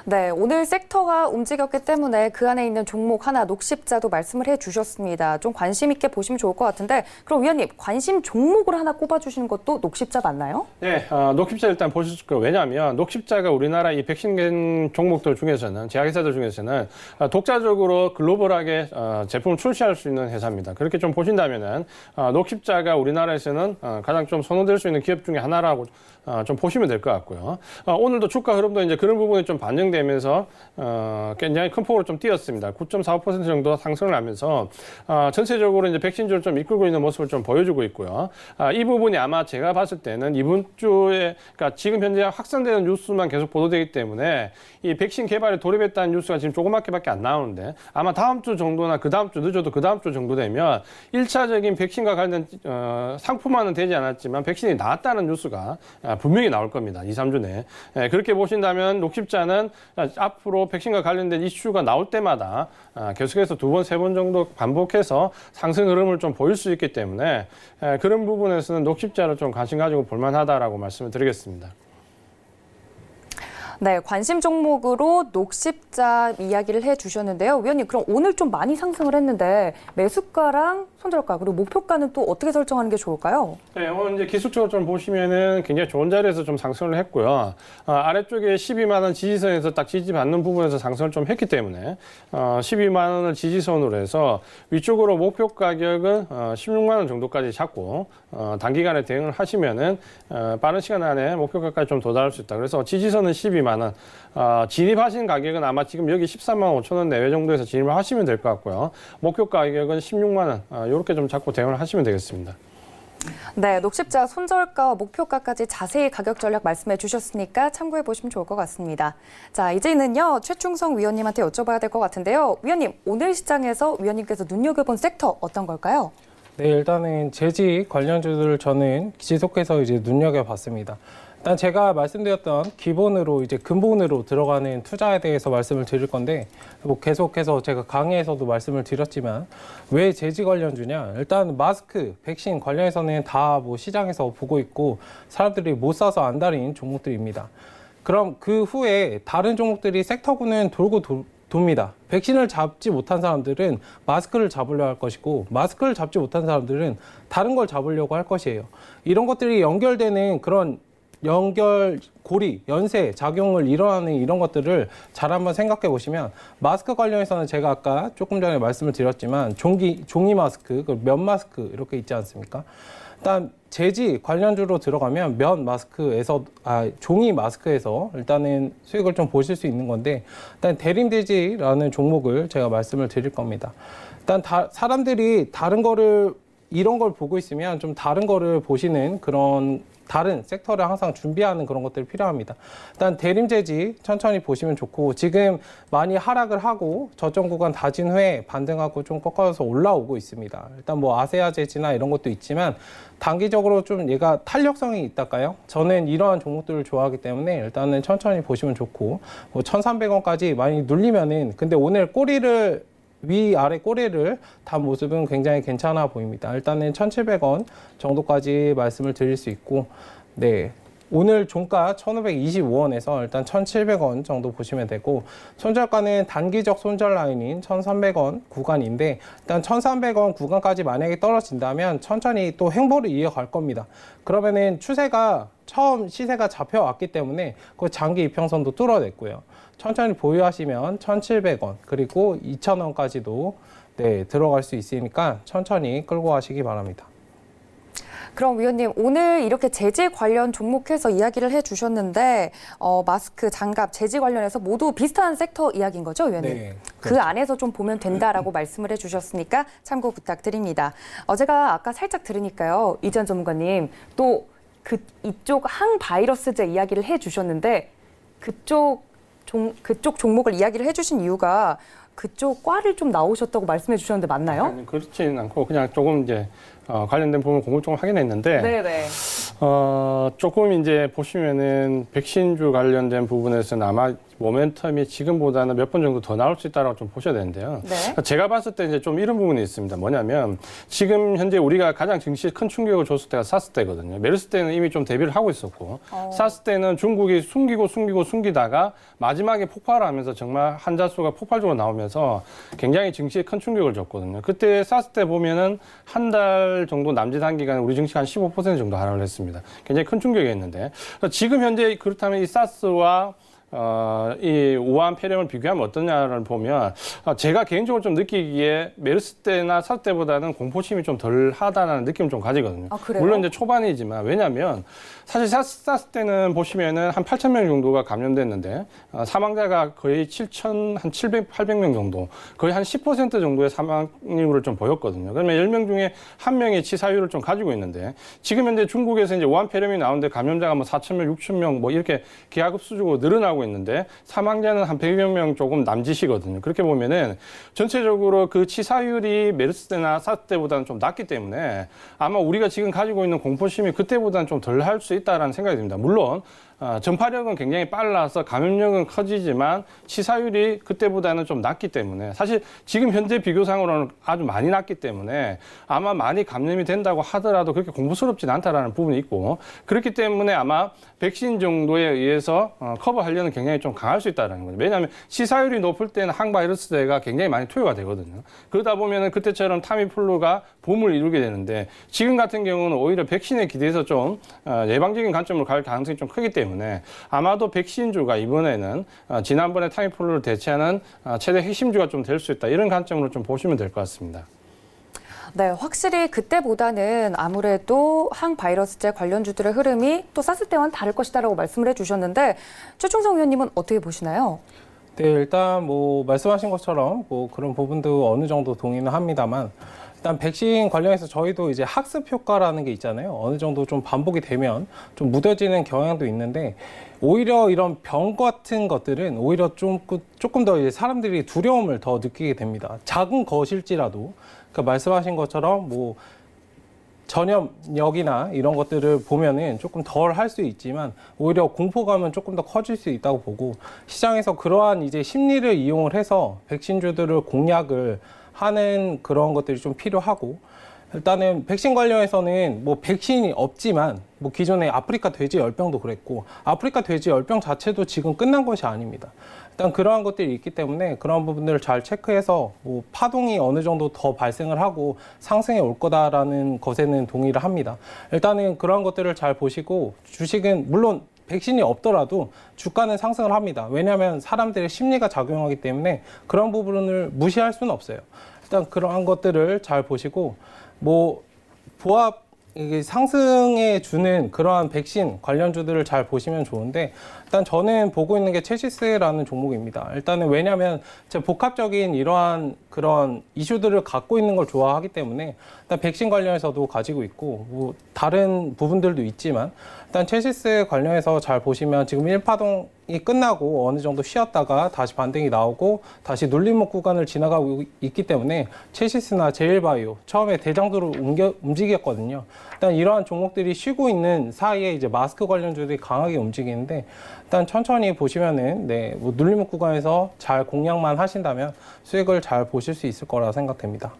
네, 오늘 섹터가 움직였기 때문에 그 안에 있는 종목 하나 녹십자도 말씀을 해주셨습니다. 좀 관심 있게 보시면 좋을 것 같은데 그럼 위원님 관심 종목을 하나 꼽아주시는 것도 녹십자 맞나요? 네, 녹십자 일단 보실 거예요. 왜냐하면 녹십자가 우리나라 이 백신 종목들 중에서는 제약회사들 중에서는 독자적으로 글로벌하게 제품을 출시할 수 있는 회사입니다. 그렇게 좀 보신다면은 녹십자가 우리나라에서는 가장 좀 선호될 수 있는 기업 중에 하나라고 좀 보시면 될 것 같고요. 오늘도 주가 흐름도 이제 그런 부분이 좀 반영되면서 굉장히 큰 폭으로 좀 뛰었습니다. 9.45% 정도 상승을 하면서 전체적으로 이제 백신주를 좀 이끌고 있는 모습을 좀 보여주고 있고요. 이 부분이 아마 제가 봤을 때는 이번 주에 그러니까 지금 현재 확산되는 뉴스만 계속 보도되기 때문에 이 백신 개발에 돌입했다는 뉴스가 지금 조그맣게밖에 안 나오는데 아마 다음 주 정도나 그 다음 주 늦어도 그 다음 주 정도 되면 1차적인 백신과 관련 상품화는 되지 않았지만 백신이 나왔다는 뉴스가 분명히 나올 겁니다. 2, 3주 내에. 그렇게 보신다면 녹십자는 앞으로 백신과 관련된 이슈가 나올 때마다 계속해서 2번, 3번 정도 반복해서 상승 흐름을 좀 보일 수 있기 때문에 그런 부분에서는 녹십자를 좀 관심 가지고 볼만하다라고 말씀을 드리겠습니다. 네, 관심 종목으로 녹십자 이야기를 해주셨는데요. 위원님, 그럼 오늘 좀 많이 상승을 했는데 매수가랑 손절가 그리고 목표가는 또 어떻게 설정하는 게 좋을까요? 네, 오늘 이제 기술적으로 좀 보시면은 굉장히 좋은 자리에서 좀 상승을 했고요. 아래쪽에 12만 원 지지선에서 딱 지지받는 부분에서 상승을 좀 했기 때문에 12만 원을 지지선으로 해서 위쪽으로 목표 가격은 16만 원 정도까지 잡고 단기간에 대응을 하시면은 빠른 시간 안에 목표가까지 좀 도달할 수 있다. 그래서 지지선은 12만 원, 진입하신 가격은 아마 지금 여기 13만 5천 원 내외 정도에서 진입을 하시면 될 것 같고요. 목표 가격은 16만 원, 이렇게 좀 잡고 대응을 하시면 되겠습니다. 네, 녹십자 손절가와 목표가까지 자세히 가격 전략 말씀해 주셨으니까 참고해 보시면 좋을 것 같습니다. 자, 이제는요, 최충성 위원님한테 여쭤봐야 될 것 같은데요. 위원님, 오늘 시장에서 위원님께서 눈여겨본 섹터 어떤 걸까요? 네, 일단은 재직 관련주들을 저는 지속해서 이제 눈여겨봤습니다. 일단 제가 말씀드렸던 기본으로 이제 근본으로 들어가는 투자에 대해서 말씀을 드릴 건데 뭐 계속해서 제가 강의에서도 말씀을 드렸지만 왜 재직 관련주냐? 일단 마스크, 백신 관련해서는 다 뭐 시장에서 보고 있고 사람들이 못 사서 안달인 종목들입니다. 그럼 그 후에 다른 종목들이 섹터군은 돌고 돕니다. 백신을 잡지 못한 사람들은 마스크를 잡으려고 할 것이고 마스크를 잡지 못한 사람들은 다른 걸 잡으려고 할 것이에요. 이런 것들이 연결되는 그런 연결고리, 연쇄 작용을 일어나는 이런 것들을 잘 한번 생각해 보시면 마스크 관련해서는 제가 아까 조금 전에 말씀을 드렸지만 종이 마스크, 면 마스크 이렇게 있지 않습니까? 일단 재지 관련주로 들어가면 면 마스크에서 종이 마스크에서 일단은 수익을 좀 보실 수 있는 건데 일단 대림재지라는 종목을 제가 말씀을 드릴 겁니다. 일단 사람들이 다른 거를 이런 걸 보고 있으면 좀 다른 거를 보시는 그런 다른 섹터를 항상 준비하는 그런 것들이 필요합니다. 일단 대림재지 천천히 보시면 좋고 지금 많이 하락을 하고 저점 구간 다진 후에 반등하고 좀 꺾어서 올라오고 있습니다. 일단 뭐 아세아재지나 이런 것도 있지만 단기적으로 좀 얘가 탄력성이 있달까요? 저는 이러한 종목들을 좋아하기 때문에 일단은 천천히 보시면 좋고 뭐 1,300원까지 많이 눌리면은 근데 오늘 꼬리를 위아래 꼬리를 단 모습은 굉장히 괜찮아 보입니다. 일단은 1,700원 정도까지 말씀을 드릴 수 있고, 네. 오늘 종가 1,525원에서 일단 1,700원 정도 보시면 되고, 손절가는 단기적 손절 라인인 1,300원 구간인데, 일단 1,300원 구간까지 만약에 떨어진다면 천천히 또 행보를 이어갈 겁니다. 그러면은 추세가 처음 시세가 잡혀왔기 때문에 그 장기 이평선도 뚫어냈고요. 천천히 보유하시면 1,700원 그리고 2,000원까지도 네, 들어갈 수 있으니까 천천히 끌고 가시기 바랍니다. 그럼 위원님 오늘 이렇게 재질 관련 종목해서 이야기를 해주셨는데 마스크, 장갑, 재질 관련해서 모두 비슷한 섹터 이야기인 거죠, 위원님? 네, 그 그렇죠. 안에서 좀 보면 된다라고 말씀을 해주셨으니까 참고 부탁드립니다. 제가 아까 살짝 들으니까요, 이전 전문가님 또 이쪽 항바이러스제 이야기를 해주셨는데 그쪽 종목을 이야기를 해주신 이유가 그쪽 과를 좀 나오셨다고 말씀해 주셨는데 맞나요? 아니, 그렇지는 않고 그냥 조금 이제 관련된 부분 공부 좀 하긴 했는데 네네. 조금 이제 보시면은 백신주 관련된 부분에서는 아마 모멘텀이 지금보다는 몇 번 정도 더 나올 수 있다고 좀 보셔야 되는데요. 네. 제가 봤을 때 이제 좀 이런 부분이 있습니다. 뭐냐면 지금 현재 우리가 가장 증시에 큰 충격을 줬을 때가 사스 때거든요. 메르스 때는 이미 좀 대비를 하고 있었고 사스 때는 중국이 숨기다가 마지막에 폭발을 하면서 정말 환자 수가 폭발적으로 나오면서 굉장히 증시에 큰 충격을 줬거든요. 그때 사스 때 보면은 한 달 정도 남짓 한 기간에 우리 증시가 한 15% 정도 하락을 했습니다. 굉장히 큰 충격이었는데 지금 현재 그렇다면 이 사스와 이 우한 폐렴을 비교하면 어떠냐를 보면 제가 개인적으로 좀 느끼기에 메르스 때나 사스 때보다는 공포심이 좀 덜 하다는 느낌을 좀 가지거든요. 아, 그래요? 물론 이제 초반이지만 왜냐하면 사실 사스 때는 보시면은 한 8,000명 정도가 감염됐는데 사망자가 거의 700, 800명 정도 거의 한 10% 정도의 사망률을 좀 보였거든요. 그러면 10명 중에 한 명이 치사율을 좀 가지고 있는데 지금 현재 중국에서 이제 우한 폐렴이 나오는데 감염자가 뭐 4,000명, 6,000명 뭐 이렇게 기하급수적으로 늘어나고 있는데 사망자는 한 100여 명 조금 남짓이거든요. 그렇게 보면은 전체적으로 그 치사율이 메르스 때나 사스 때보다는 좀 낮기 때문에 아마 우리가 지금 가지고 있는 공포심이 그때보다는 좀 덜 할 수 있다라는 생각이 듭니다. 물론 전파력은 굉장히 빨라서 감염력은 커지지만 치사율이 그때보다는 좀 낮기 때문에 사실 지금 현재 비교상으로는 아주 많이 낮기 때문에 아마 많이 감염이 된다고 하더라도 그렇게 공포스럽지는 않다라는 부분이 있고 그렇기 때문에 아마 백신 정도에 의해서 커버하려는 경향이 좀 강할 수 있다는 거죠. 왜냐하면 치사율이 높을 때는 항바이러스대가 굉장히 많이 투여가 되거든요. 그러다 보면은 그때처럼 타미플루가 붐을 이루게 되는데 지금 같은 경우는 오히려 백신에 기대해서 좀 예방적인 관점으로 갈 가능성이 좀 크기 때문에 아마도 백신주가 이번에는 지난번에 타미플루를 대체하는 최대 핵심주가 좀 될 수 있다. 이런 관점으로 좀 보시면 될 것 같습니다. 네, 확실히 그때보다는 아무래도 항바이러스제 관련주들의 흐름이 또 사스 때와는 다를 것이다라고 말씀을 해주셨는데 최충성 위원님은 어떻게 보시나요? 네, 일단 뭐 말씀하신 것처럼 뭐 그런 부분도 어느 정도 동의는 합니다만 일단 백신 관련해서 저희도 이제 학습 효과라는 게 있잖아요. 어느 정도 좀 반복이 되면 좀 무뎌지는 경향도 있는데 오히려 이런 병 같은 것들은 오히려 조금 더 이제 사람들이 두려움을 더 느끼게 됩니다. 작은 것일지라도 그러니까 말씀하신 것처럼 뭐 전염력이나 이런 것들을 보면은 조금 덜 할 수 있지만 오히려 공포감은 조금 더 커질 수 있다고 보고 시장에서 그러한 이제 심리를 이용을 해서 백신주들을 공략을 하는 그런 것들이 좀 필요하고 일단은 백신 관련해서는 뭐 백신이 없지만 뭐 기존에 아프리카 돼지 열병도 그랬고 아프리카 돼지 열병 자체도 지금 끝난 것이 아닙니다. 일단 그러한 것들이 있기 때문에 그런 부분들을 잘 체크해서 뭐 파동이 어느 정도 더 발생을 하고 상승해 올 거다라는 것에는 동의를 합니다. 일단은 그러한 것들을 잘 보시고 주식은 물론 백신이 없더라도 주가는 상승을 합니다. 왜냐하면 사람들의 심리가 작용하기 때문에 그런 부분을 무시할 수는 없어요. 일단 그러한 것들을 잘 보시고 뭐 보합 이게 상승에 주는 그러한 백신 관련주들을 잘 보시면 좋은데 일단 저는 보고 있는 게 체시스라는 종목입니다. 일단은 왜냐하면 제 복합적인 이러한 그런 이슈들을 갖고 있는 걸 좋아하기 때문에 일단 백신 관련해서도 가지고 있고 뭐 다른 부분들도 있지만 일단 체시스 관련해서 잘 보시면 지금 1파동이 끝나고 어느 정도 쉬었다가 다시 반등이 나오고 다시 눌림목 구간을 지나가고 있기 때문에 체시스나 제일바이오 처음에 대장도로 움직였거든요. 일단 이러한 종목들이 쉬고 있는 사이에 이제 마스크 관련주들이 강하게 움직이는데 일단 천천히 보시면은 뭐 눌림목 구간에서 잘 공략만 하신다면 수익을 잘 보실 수 있을 거라 생각됩니다.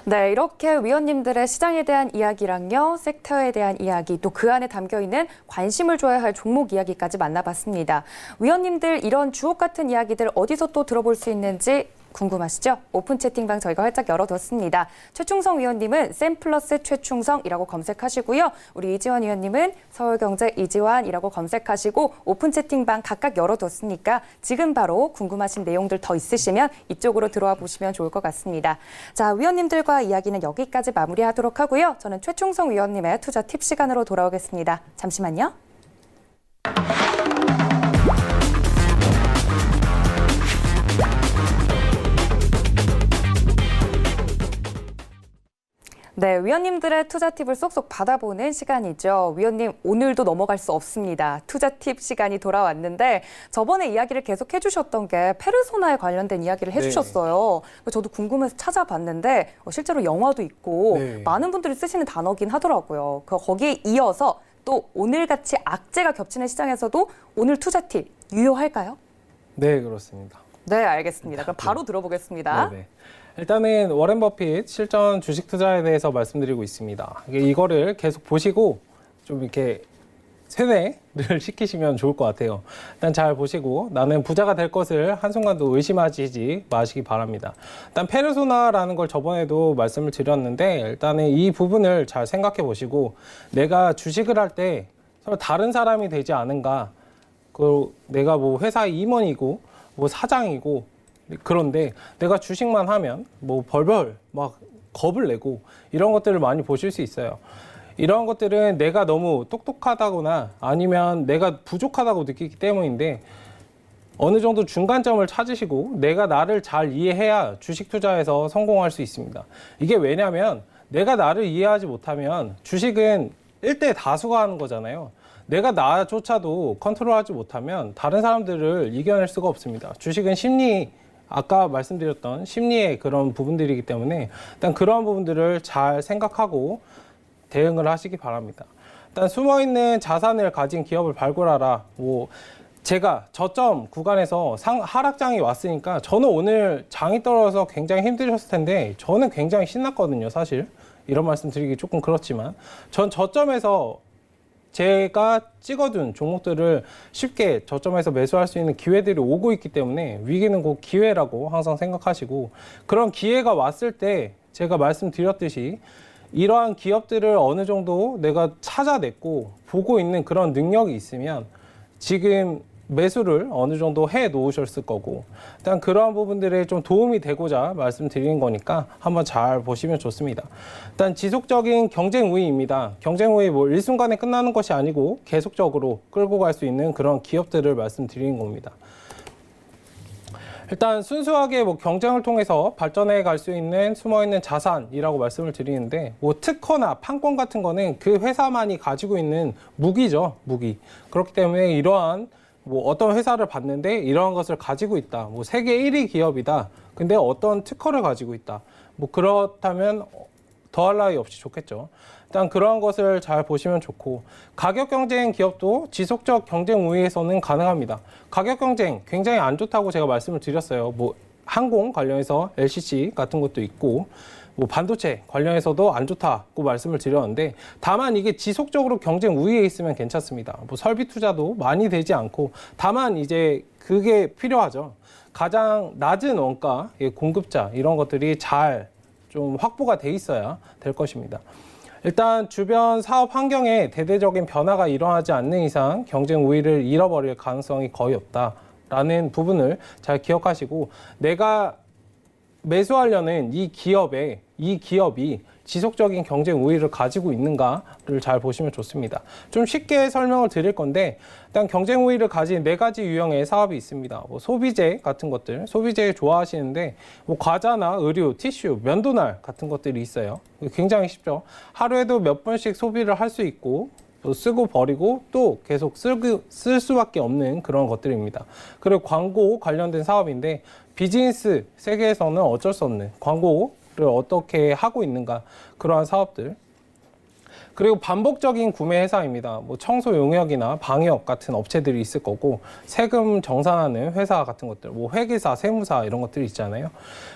네, 이렇게 위원님들의 시장에 대한 이야기랑요, 섹터에 대한 이야기, 또 그 안에 담겨있는 관심을 줘야 할 종목 이야기까지 만나봤습니다. 위원님들 이런 주옥 같은 이야기들 어디서 또 들어볼 수 있는지 궁금하시죠? 오픈 채팅방 저희가 활짝 열어뒀습니다. 최충성 위원님은 샘플러스 최충성이라고 검색하시고요. 우리 이지환 위원님은 서울경제 이지환이라고 검색하시고 오픈 채팅방 각각 열어뒀으니까 지금 바로 궁금하신 내용들 더 있으시면 이쪽으로 들어와 보시면 좋을 것 같습니다. 자, 위원님들과 이야기는 여기까지 마무리하도록 하고요. 저는 최충성 위원님의 투자 팁 시간으로 돌아오겠습니다. 잠시만요. 네, 위원님들의 투자 팁을 쏙쏙 받아보는 시간이죠. 위원님, 오늘도 넘어갈 수 없습니다. 투자 팁 시간이 돌아왔는데 저번에 이야기를 계속 해주셨던 게 페르소나에 관련된 이야기를 해주셨어요. 저도 궁금해서 찾아봤는데 실제로 영화도 있고 네. 많은 분들이 쓰시는 단어긴 하더라고요. 거기에 이어서 또 오늘같이 악재가 겹치는 시장에서도 오늘 투자 팁 유효할까요? 네, 그렇습니다. 네, 알겠습니다. 그럼 바로 들어보겠습니다. 네네. 일단은 워렌 버핏 실전 주식 투자에 대해서 말씀드리고 있습니다. 이거를 계속 보시고 좀 이렇게 세뇌를 시키시면 좋을 것 같아요. 일단 잘 보시고 나는 부자가 될 것을 한순간도 의심하시지 마시기 바랍니다. 일단 페르소나라는 걸 저번에도 말씀을 드렸는데 일단은 이 부분을 잘 생각해 보시고 내가 주식을 할 때 서로 다른 사람이 되지 않은가. 내가 뭐 회사 임원이고 뭐 사장이고 그런데 내가 주식만 하면 뭐 벌벌 막 겁을 내고 이런 것들을 많이 보실 수 있어요. 이런 것들은 내가 너무 똑똑하다거나 아니면 내가 부족하다고 느끼기 때문인데 어느 정도 중간점을 찾으시고 내가 나를 잘 이해해야 주식 투자에서 성공할 수 있습니다. 이게 왜냐면 내가 나를 이해하지 못하면 주식은 1대 다수가 하는 거잖아요. 내가 나조차도 컨트롤하지 못하면 다른 사람들을 이겨낼 수가 없습니다. 주식은 심리, 아까 말씀드렸던 심리의 그런 부분들이기 때문에 일단 그러한 부분들을 잘 생각하고 대응을 하시기 바랍니다. 일단 숨어있는 자산을 가진 기업을 발굴하라. 제가 저점 구간에서 하락장이 왔으니까 저는 오늘 장이 떨어져서 굉장히 힘드셨을 텐데 저는 굉장히 신났거든요, 사실. 이런 말씀 드리기 조금 그렇지만 전 저점에서 제가 찍어둔 종목들을 쉽게 저점에서 매수할 수 있는 기회들이 오고 있기 때문에 위기는 곧 기회라고 항상 생각하시고 그런 기회가 왔을 때 제가 말씀드렸듯이 이러한 기업들을 어느 정도 내가 찾아냈고 보고 있는 그런 능력이 있으면 지금 매수를 어느 정도 해 놓으셨을 거고 일단 그러한 부분들에 좀 도움이 되고자 말씀드리는 거니까 한번 잘 보시면 좋습니다. 일단 지속적인 경쟁 우위입니다. 경쟁 우위 일순간에 끝나는 것이 아니고 계속적으로 끌고 갈 수 있는 그런 기업들을 말씀드리는 겁니다. 일단 순수하게 경쟁을 통해서 발전해 갈 수 있는 숨어있는 자산이라고 말씀을 드리는데 특허나 판권 같은 거는 그 회사만이 가지고 있는 무기죠, 무기. 그렇기 때문에 이러한 어떤 회사를 봤는데 이러한 것을 가지고 있다. 세계 1위 기업이다. 근데 어떤 특허를 가지고 있다. 그렇다면 더할 나위 없이 좋겠죠. 일단 그러한 것을 잘 보시면 좋고 가격 경쟁 기업도 지속적 경쟁 우위에서는 가능합니다. 가격 경쟁 굉장히 안 좋다고 제가 말씀을 드렸어요. 항공 관련해서 LCC 같은 것도 있고 반도체 관련해서도 안 좋다고 말씀을 드렸는데 다만 이게 지속적으로 경쟁 우위에 있으면 괜찮습니다. 설비 투자도 많이 되지 않고 다만 이제 그게 필요하죠. 가장 낮은 원가의 공급자 이런 것들이 잘 좀 확보가 돼 있어야 될 것입니다. 일단 주변 사업 환경에 대대적인 변화가 일어나지 않는 이상 경쟁 우위를 잃어버릴 가능성이 거의 없다라는 부분을 잘 기억하시고 내가 매수하려는 이 기업이 지속적인 경쟁 우위를 가지고 있는가를 잘 보시면 좋습니다. 좀 쉽게 설명을 드릴 건데 일단 경쟁 우위를 가진 4가지 유형의 사업이 있습니다. 소비재 같은 것들, 소비재 좋아하시는데 과자나 의류, 티슈, 면도날 같은 것들이 있어요. 굉장히 쉽죠. 하루에도 몇 번씩 소비를 할 수 있고 또 쓰고 버리고 또 계속 쓸 수밖에 없는 그런 것들입니다. 그리고 광고 관련된 사업인데 비즈니스 세계에서는 어쩔 수 없는 광고를 어떻게 하고 있는가 그러한 사업들. 그리고 반복적인 구매 회사입니다. 청소 용역이나 방역 같은 업체들이 있을 거고 세금 정산하는 회사 같은 것들, 회계사, 세무사 이런 것들이 있잖아요.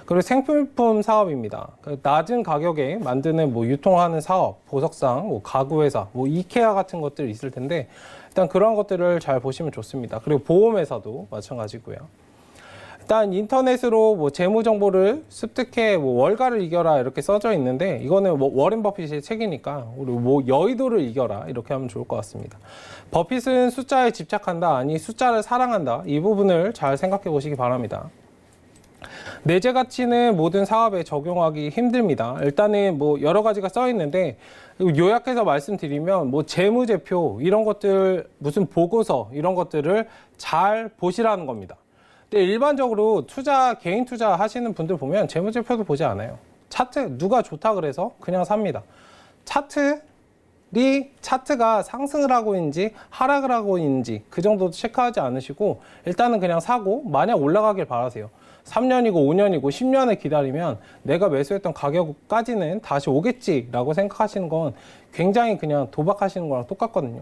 그리고 생필품 사업입니다. 낮은 가격에 만드는 유통하는 사업, 보석상, 가구 회사, 이케아 같은 것들이 있을 텐데 일단 그런 것들을 잘 보시면 좋습니다. 그리고 보험회사도 마찬가지고요. 일단 인터넷으로 재무 정보를 습득해 월가를 이겨라 이렇게 써져 있는데 이거는 워렌 버핏의 책이니까 우리 여의도를 이겨라 이렇게 하면 좋을 것 같습니다. 버핏은 숫자에 집착한다 아니 숫자를 사랑한다 이 부분을 잘 생각해 보시기 바랍니다. 내재 가치는 모든 사업에 적용하기 힘듭니다. 일단은 여러 가지가 써 있는데 요약해서 말씀드리면 재무제표 이런 것들 무슨 보고서 이런 것들을 잘 보시라는 겁니다. 일반적으로 개인 투자 하시는 분들 보면 재무제표도 보지 않아요. 차트 누가 좋다 그래서 그냥 삽니다. 차트가 상승을 하고 있는지 하락을 하고 있는지 그 정도도 체크하지 않으시고 일단은 그냥 사고 만약 올라가길 바라세요. 3년이고 5년이고 10년을 기다리면 내가 매수했던 가격까지는 다시 오겠지라고 생각하시는 건 굉장히 그냥 도박하시는 거랑 똑같거든요.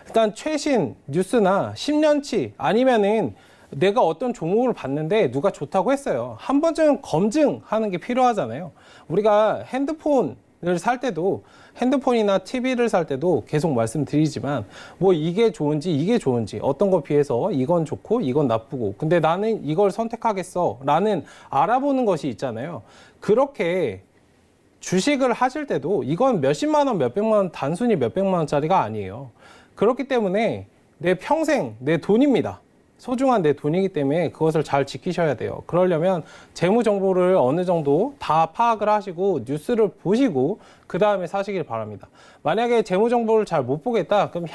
일단 최신 뉴스나 10년치 아니면은 내가 어떤 종목을 봤는데 누가 좋다고 했어요. 한 번쯤 검증하는 게 필요하잖아요. 우리가 핸드폰을 살 때도 핸드폰이나 TV를 살 때도 계속 말씀드리지만 뭐 이게 좋은지 어떤 거 비해서 이건 좋고 이건 나쁘고 근데 나는 이걸 선택하겠어 라는 알아보는 것이 있잖아요. 그렇게 주식을 하실 때도 이건 몇십만 원, 몇백만 원, 단순히 몇백만 원짜리가 아니에요. 그렇기 때문에 내 평생 내 돈입니다. 소중한 내 돈이기 때문에 그것을 잘 지키셔야 돼요. 그러려면 재무 정보를 어느 정도 다 파악을 하시고 뉴스를 보시고 그 다음에 사시길 바랍니다. 만약에 재무 정보를 잘 못 보겠다, 그럼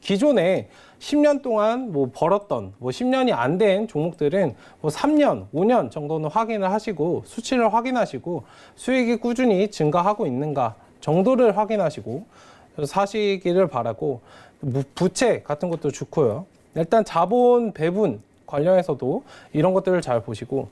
기존에 10년 동안 뭐 벌었던 10년이 안 된 종목들은 3년, 5년 정도는 확인을 하시고 수치를 확인하시고 수익이 꾸준히 증가하고 있는가 정도를 확인하시고 사시기를 바라고 부채 같은 것도 좋고요. 일단 자본 배분 관련해서도 이런 것들을 잘 보시고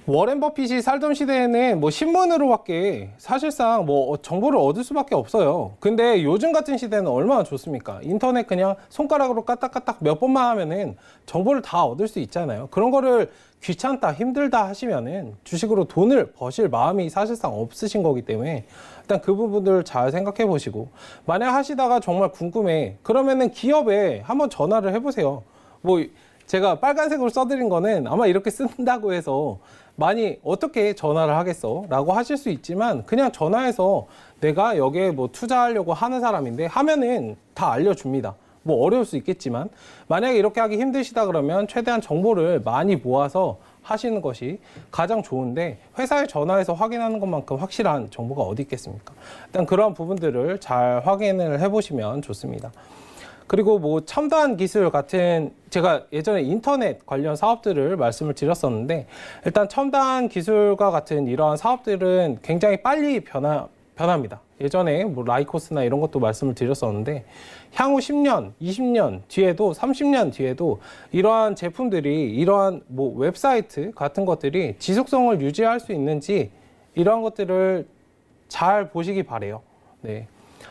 워렌 버핏이 살던 시대에는 뭐 신문으로밖에 사실상 뭐 정보를 얻을 수밖에 없어요. 근데 요즘 같은 시대는 얼마나 좋습니까? 인터넷 그냥 손가락으로 까딱까딱 몇 번만 하면은 정보를 다 얻을 수 있잖아요. 그런 거를 귀찮다, 힘들다 하시면은 주식으로 돈을 버실 마음이 사실상 없으신 거기 때문에 일단 그 부분들 잘 생각해 보시고 만약 하시다가 정말 궁금해 그러면은 기업에 한번 전화를 해보세요. 뭐 제가 빨간색으로 써드린 거는 아마 이렇게 쓴다고 해서 많이 어떻게 전화를 하겠어 라고 하실 수 있지만 그냥 전화해서 내가 여기에 뭐 투자하려고 하는 사람인데 하면은 다 알려줍니다. 뭐 어려울 수 있겠지만 만약에 이렇게 하기 힘드시다 그러면 최대한 정보를 많이 모아서 하시는 것이 가장 좋은데 회사에 전화해서 확인하는 것만큼 확실한 정보가 어디 있겠습니까? 일단 그런 부분들을 잘 확인을 해보시면 좋습니다. 그리고 뭐 첨단 기술 같은 제가 예전에 인터넷 관련 사업들을 말씀을 드렸었는데 일단 첨단 기술과 같은 이러한 사업들은 굉장히 빨리 변합니다. 예전에 뭐 라이코스나 이런 것도 말씀을 드렸었는데 향후 10년, 20년 뒤에도 30년 뒤에도 이러한 제품들이 이러한 뭐 웹사이트 같은 것들이 지속성을 유지할 수 있는지 이러한 것들을 잘 보시기 바래요. 네.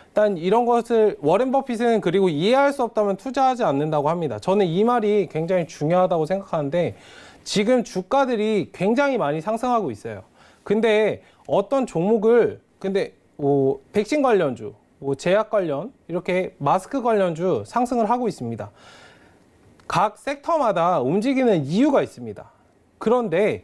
일단 이런 것을 워렌 버핏은 그리고 이해할 수 없다면 투자하지 않는다고 합니다. 저는 이 말이 굉장히 중요하다고 생각하는데 지금 주가들이 굉장히 많이 상승하고 있어요. 근데 어떤 종목을 뭐 백신 관련주, 뭐 제약 관련 이렇게 마스크 관련주 상승을 하고 있습니다. 각 섹터마다 움직이는 이유가 있습니다. 그런데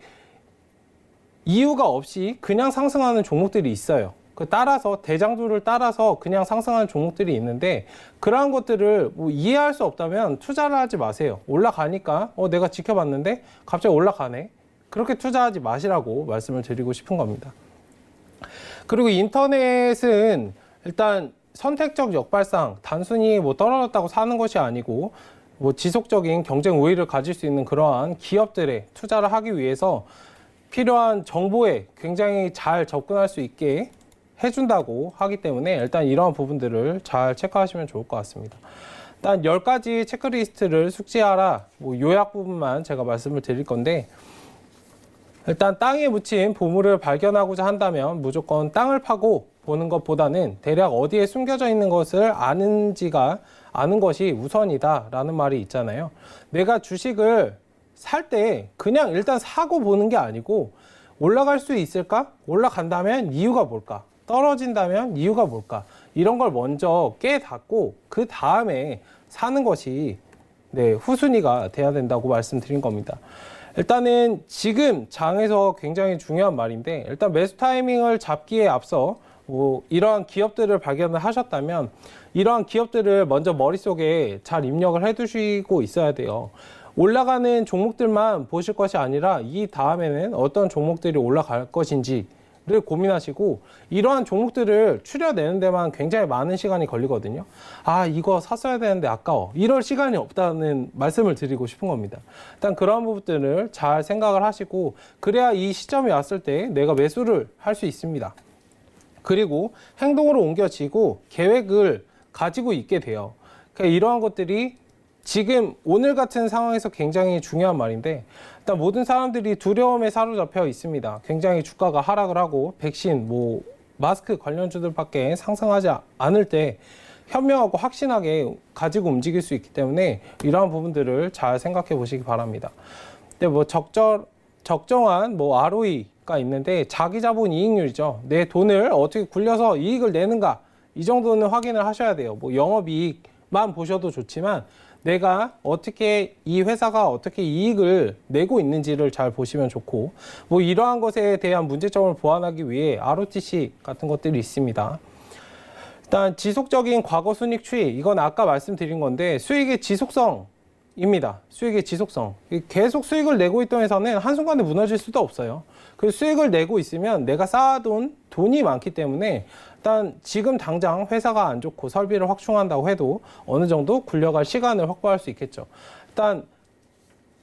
이유가 없이 그냥 상승하는 종목들이 있어요. 따라서 대장주를 따라서 그냥 상승하는 종목들이 있는데 그러한 것들을 뭐 이해할 수 없다면 투자를 하지 마세요. 올라가니까 내가 지켜봤는데 갑자기 올라가네. 그렇게 투자하지 마시라고 말씀을 드리고 싶은 겁니다. 그리고 인터넷은 일단 선택적 역발상, 단순히 뭐 떨어졌다고 사는 것이 아니고 뭐 지속적인 경쟁 우위를 가질 수 있는 그러한 기업들에 투자를 하기 위해서 필요한 정보에 굉장히 잘 접근할 수 있게 해준다고 하기 때문에 일단 이러한 부분들을 잘 체크하시면 좋을 것 같습니다. 일단 10가지 체크리스트를 숙지하라, 뭐 요약 부분만 제가 말씀을 드릴 건데 일단 땅에 묻힌 보물을 발견하고자 한다면 무조건 땅을 파고 보는 것보다는 대략 어디에 숨겨져 있는 것을 아는 것이 우선이다라는 말이 있잖아요. 내가 주식을 살 때 그냥 일단 사고 보는 게 아니고 올라갈 수 있을까? 올라간다면 이유가 뭘까? 떨어진다면 이유가 뭘까? 이런 걸 먼저 깨닫고 그 다음에 사는 것이 후순위가 돼야 된다고 말씀드린 겁니다. 일단은 지금 장에서 굉장히 중요한 말인데 일단 매수 타이밍을 잡기에 앞서 뭐 이러한 기업들을 발견을 하셨다면 이러한 기업들을 먼저 머릿속에 잘 입력을 해두시고 있어야 돼요. 올라가는 종목들만 보실 것이 아니라 이 다음에는 어떤 종목들이 올라갈 것인지 를 고민하시고 이러한 종목들을 추려내는 데만 굉장히 많은 시간이 걸리거든요. 아, 이거 샀어야 되는데 아까워. 이럴 시간이 없다는 말씀을 드리고 싶은 겁니다. 일단 그런 부분들을 잘 생각을 하시고 그래야 이 시점이 왔을 때 내가 매수를 할 수 있습니다. 그리고 행동으로 옮겨지고 계획을 가지고 있게 돼요. 그러니까 이러한 것들이 지금 오늘 같은 상황에서 굉장히 중요한 말인데 일단 모든 사람들이 두려움에 사로잡혀 있습니다. 굉장히 주가가 하락을 하고 백신, 마스크 관련주들밖에 상승하지 않을 때 현명하고 확신하게 가지고 움직일 수 있기 때문에 이러한 부분들을 잘 생각해 보시기 바랍니다. 근데 적정한 ROE가 있는데 자기 자본 이익률이죠. 내 돈을 어떻게 굴려서 이익을 내는가 이 정도는 확인을 하셔야 돼요. 영업이익만 보셔도 좋지만 내가 어떻게 이 회사가 어떻게 이익을 내고 있는지를 잘 보시면 좋고 이러한 것에 대한 문제점을 보완하기 위해 ROTC 같은 것들이 있습니다. 일단 지속적인 과거 순익 추이 이건 아까 말씀드린 건데 수익의 지속성입니다. 수익의 지속성. 계속 수익을 내고 있던 회사는 한순간에 무너질 수도 없어요. 그 수익을 내고 있으면 내가 쌓아둔 돈이 많기 때문에 일단 지금 당장 회사가 안 좋고 설비를 확충한다고 해도 어느 정도 굴려갈 시간을 확보할 수 있겠죠. 일단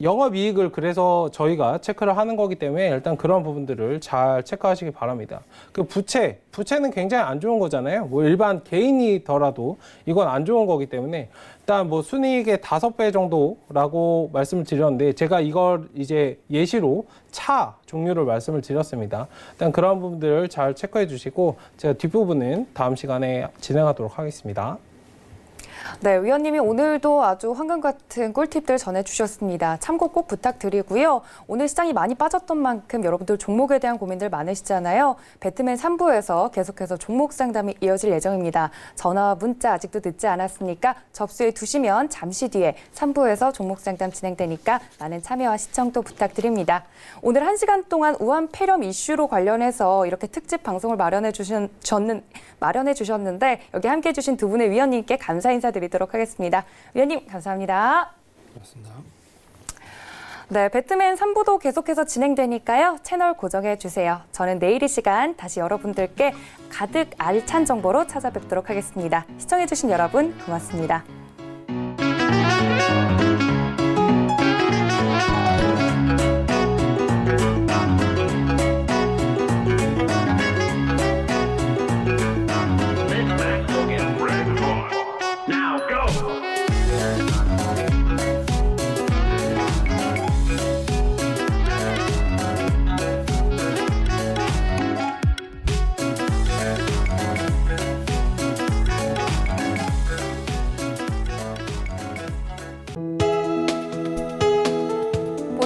영업이익을 그래서 저희가 체크를 하는 거기 때문에 일단 그런 부분들을 잘 체크하시기 바랍니다. 그 부채는 굉장히 안 좋은 거잖아요. 일반 개인이더라도 이건 안 좋은 거기 때문에 일단 순이익의 5배 정도라고 말씀을 드렸는데 제가 이걸 이제 예시로 차 종류를 말씀을 드렸습니다. 일단 그런 부분들을 잘 체크해 주시고 제가 뒷부분은 다음 시간에 진행하도록 하겠습니다. 네, 위원님이 오늘도 아주 황금 같은 꿀팁들 전해주셨습니다. 참고 꼭 부탁드리고요. 오늘 시장이 많이 빠졌던 만큼 여러분들 종목에 대한 고민들 많으시잖아요. 배트맨 3부에서 계속해서 종목 상담이 이어질 예정입니다. 전화와 문자 아직도 늦지 않았으니까 접수해 두시면 잠시 뒤에 3부에서 종목 상담 진행되니까 많은 참여와 시청 또 부탁드립니다. 오늘 1시간 동안 우한 폐렴 이슈로 관련해서 이렇게 특집 방송을 마련해 주셨는데 여기 함께해 주신 두 분의 위원님께 감사 인사드리도록 하겠습니다. 위원님 감사합니다. 고맙습니다. 네, 배트맨 3부도 계속해서 진행되니까요. 채널 고정해 주세요. 저는 내일 이 시간 다시 여러분들께 가득 알찬 정보로 찾아뵙도록 하겠습니다. 시청해 주신 여러분 고맙습니다.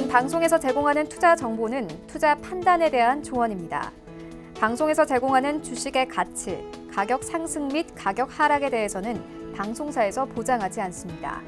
방송에서 제공하는 투자 정보는 투자 판단에 대한 조언입니다. 방송에서 제공하는 주식의 가치, 가격 상승 및 가격 하락에 대해서는 방송사에서 보장하지 않습니다.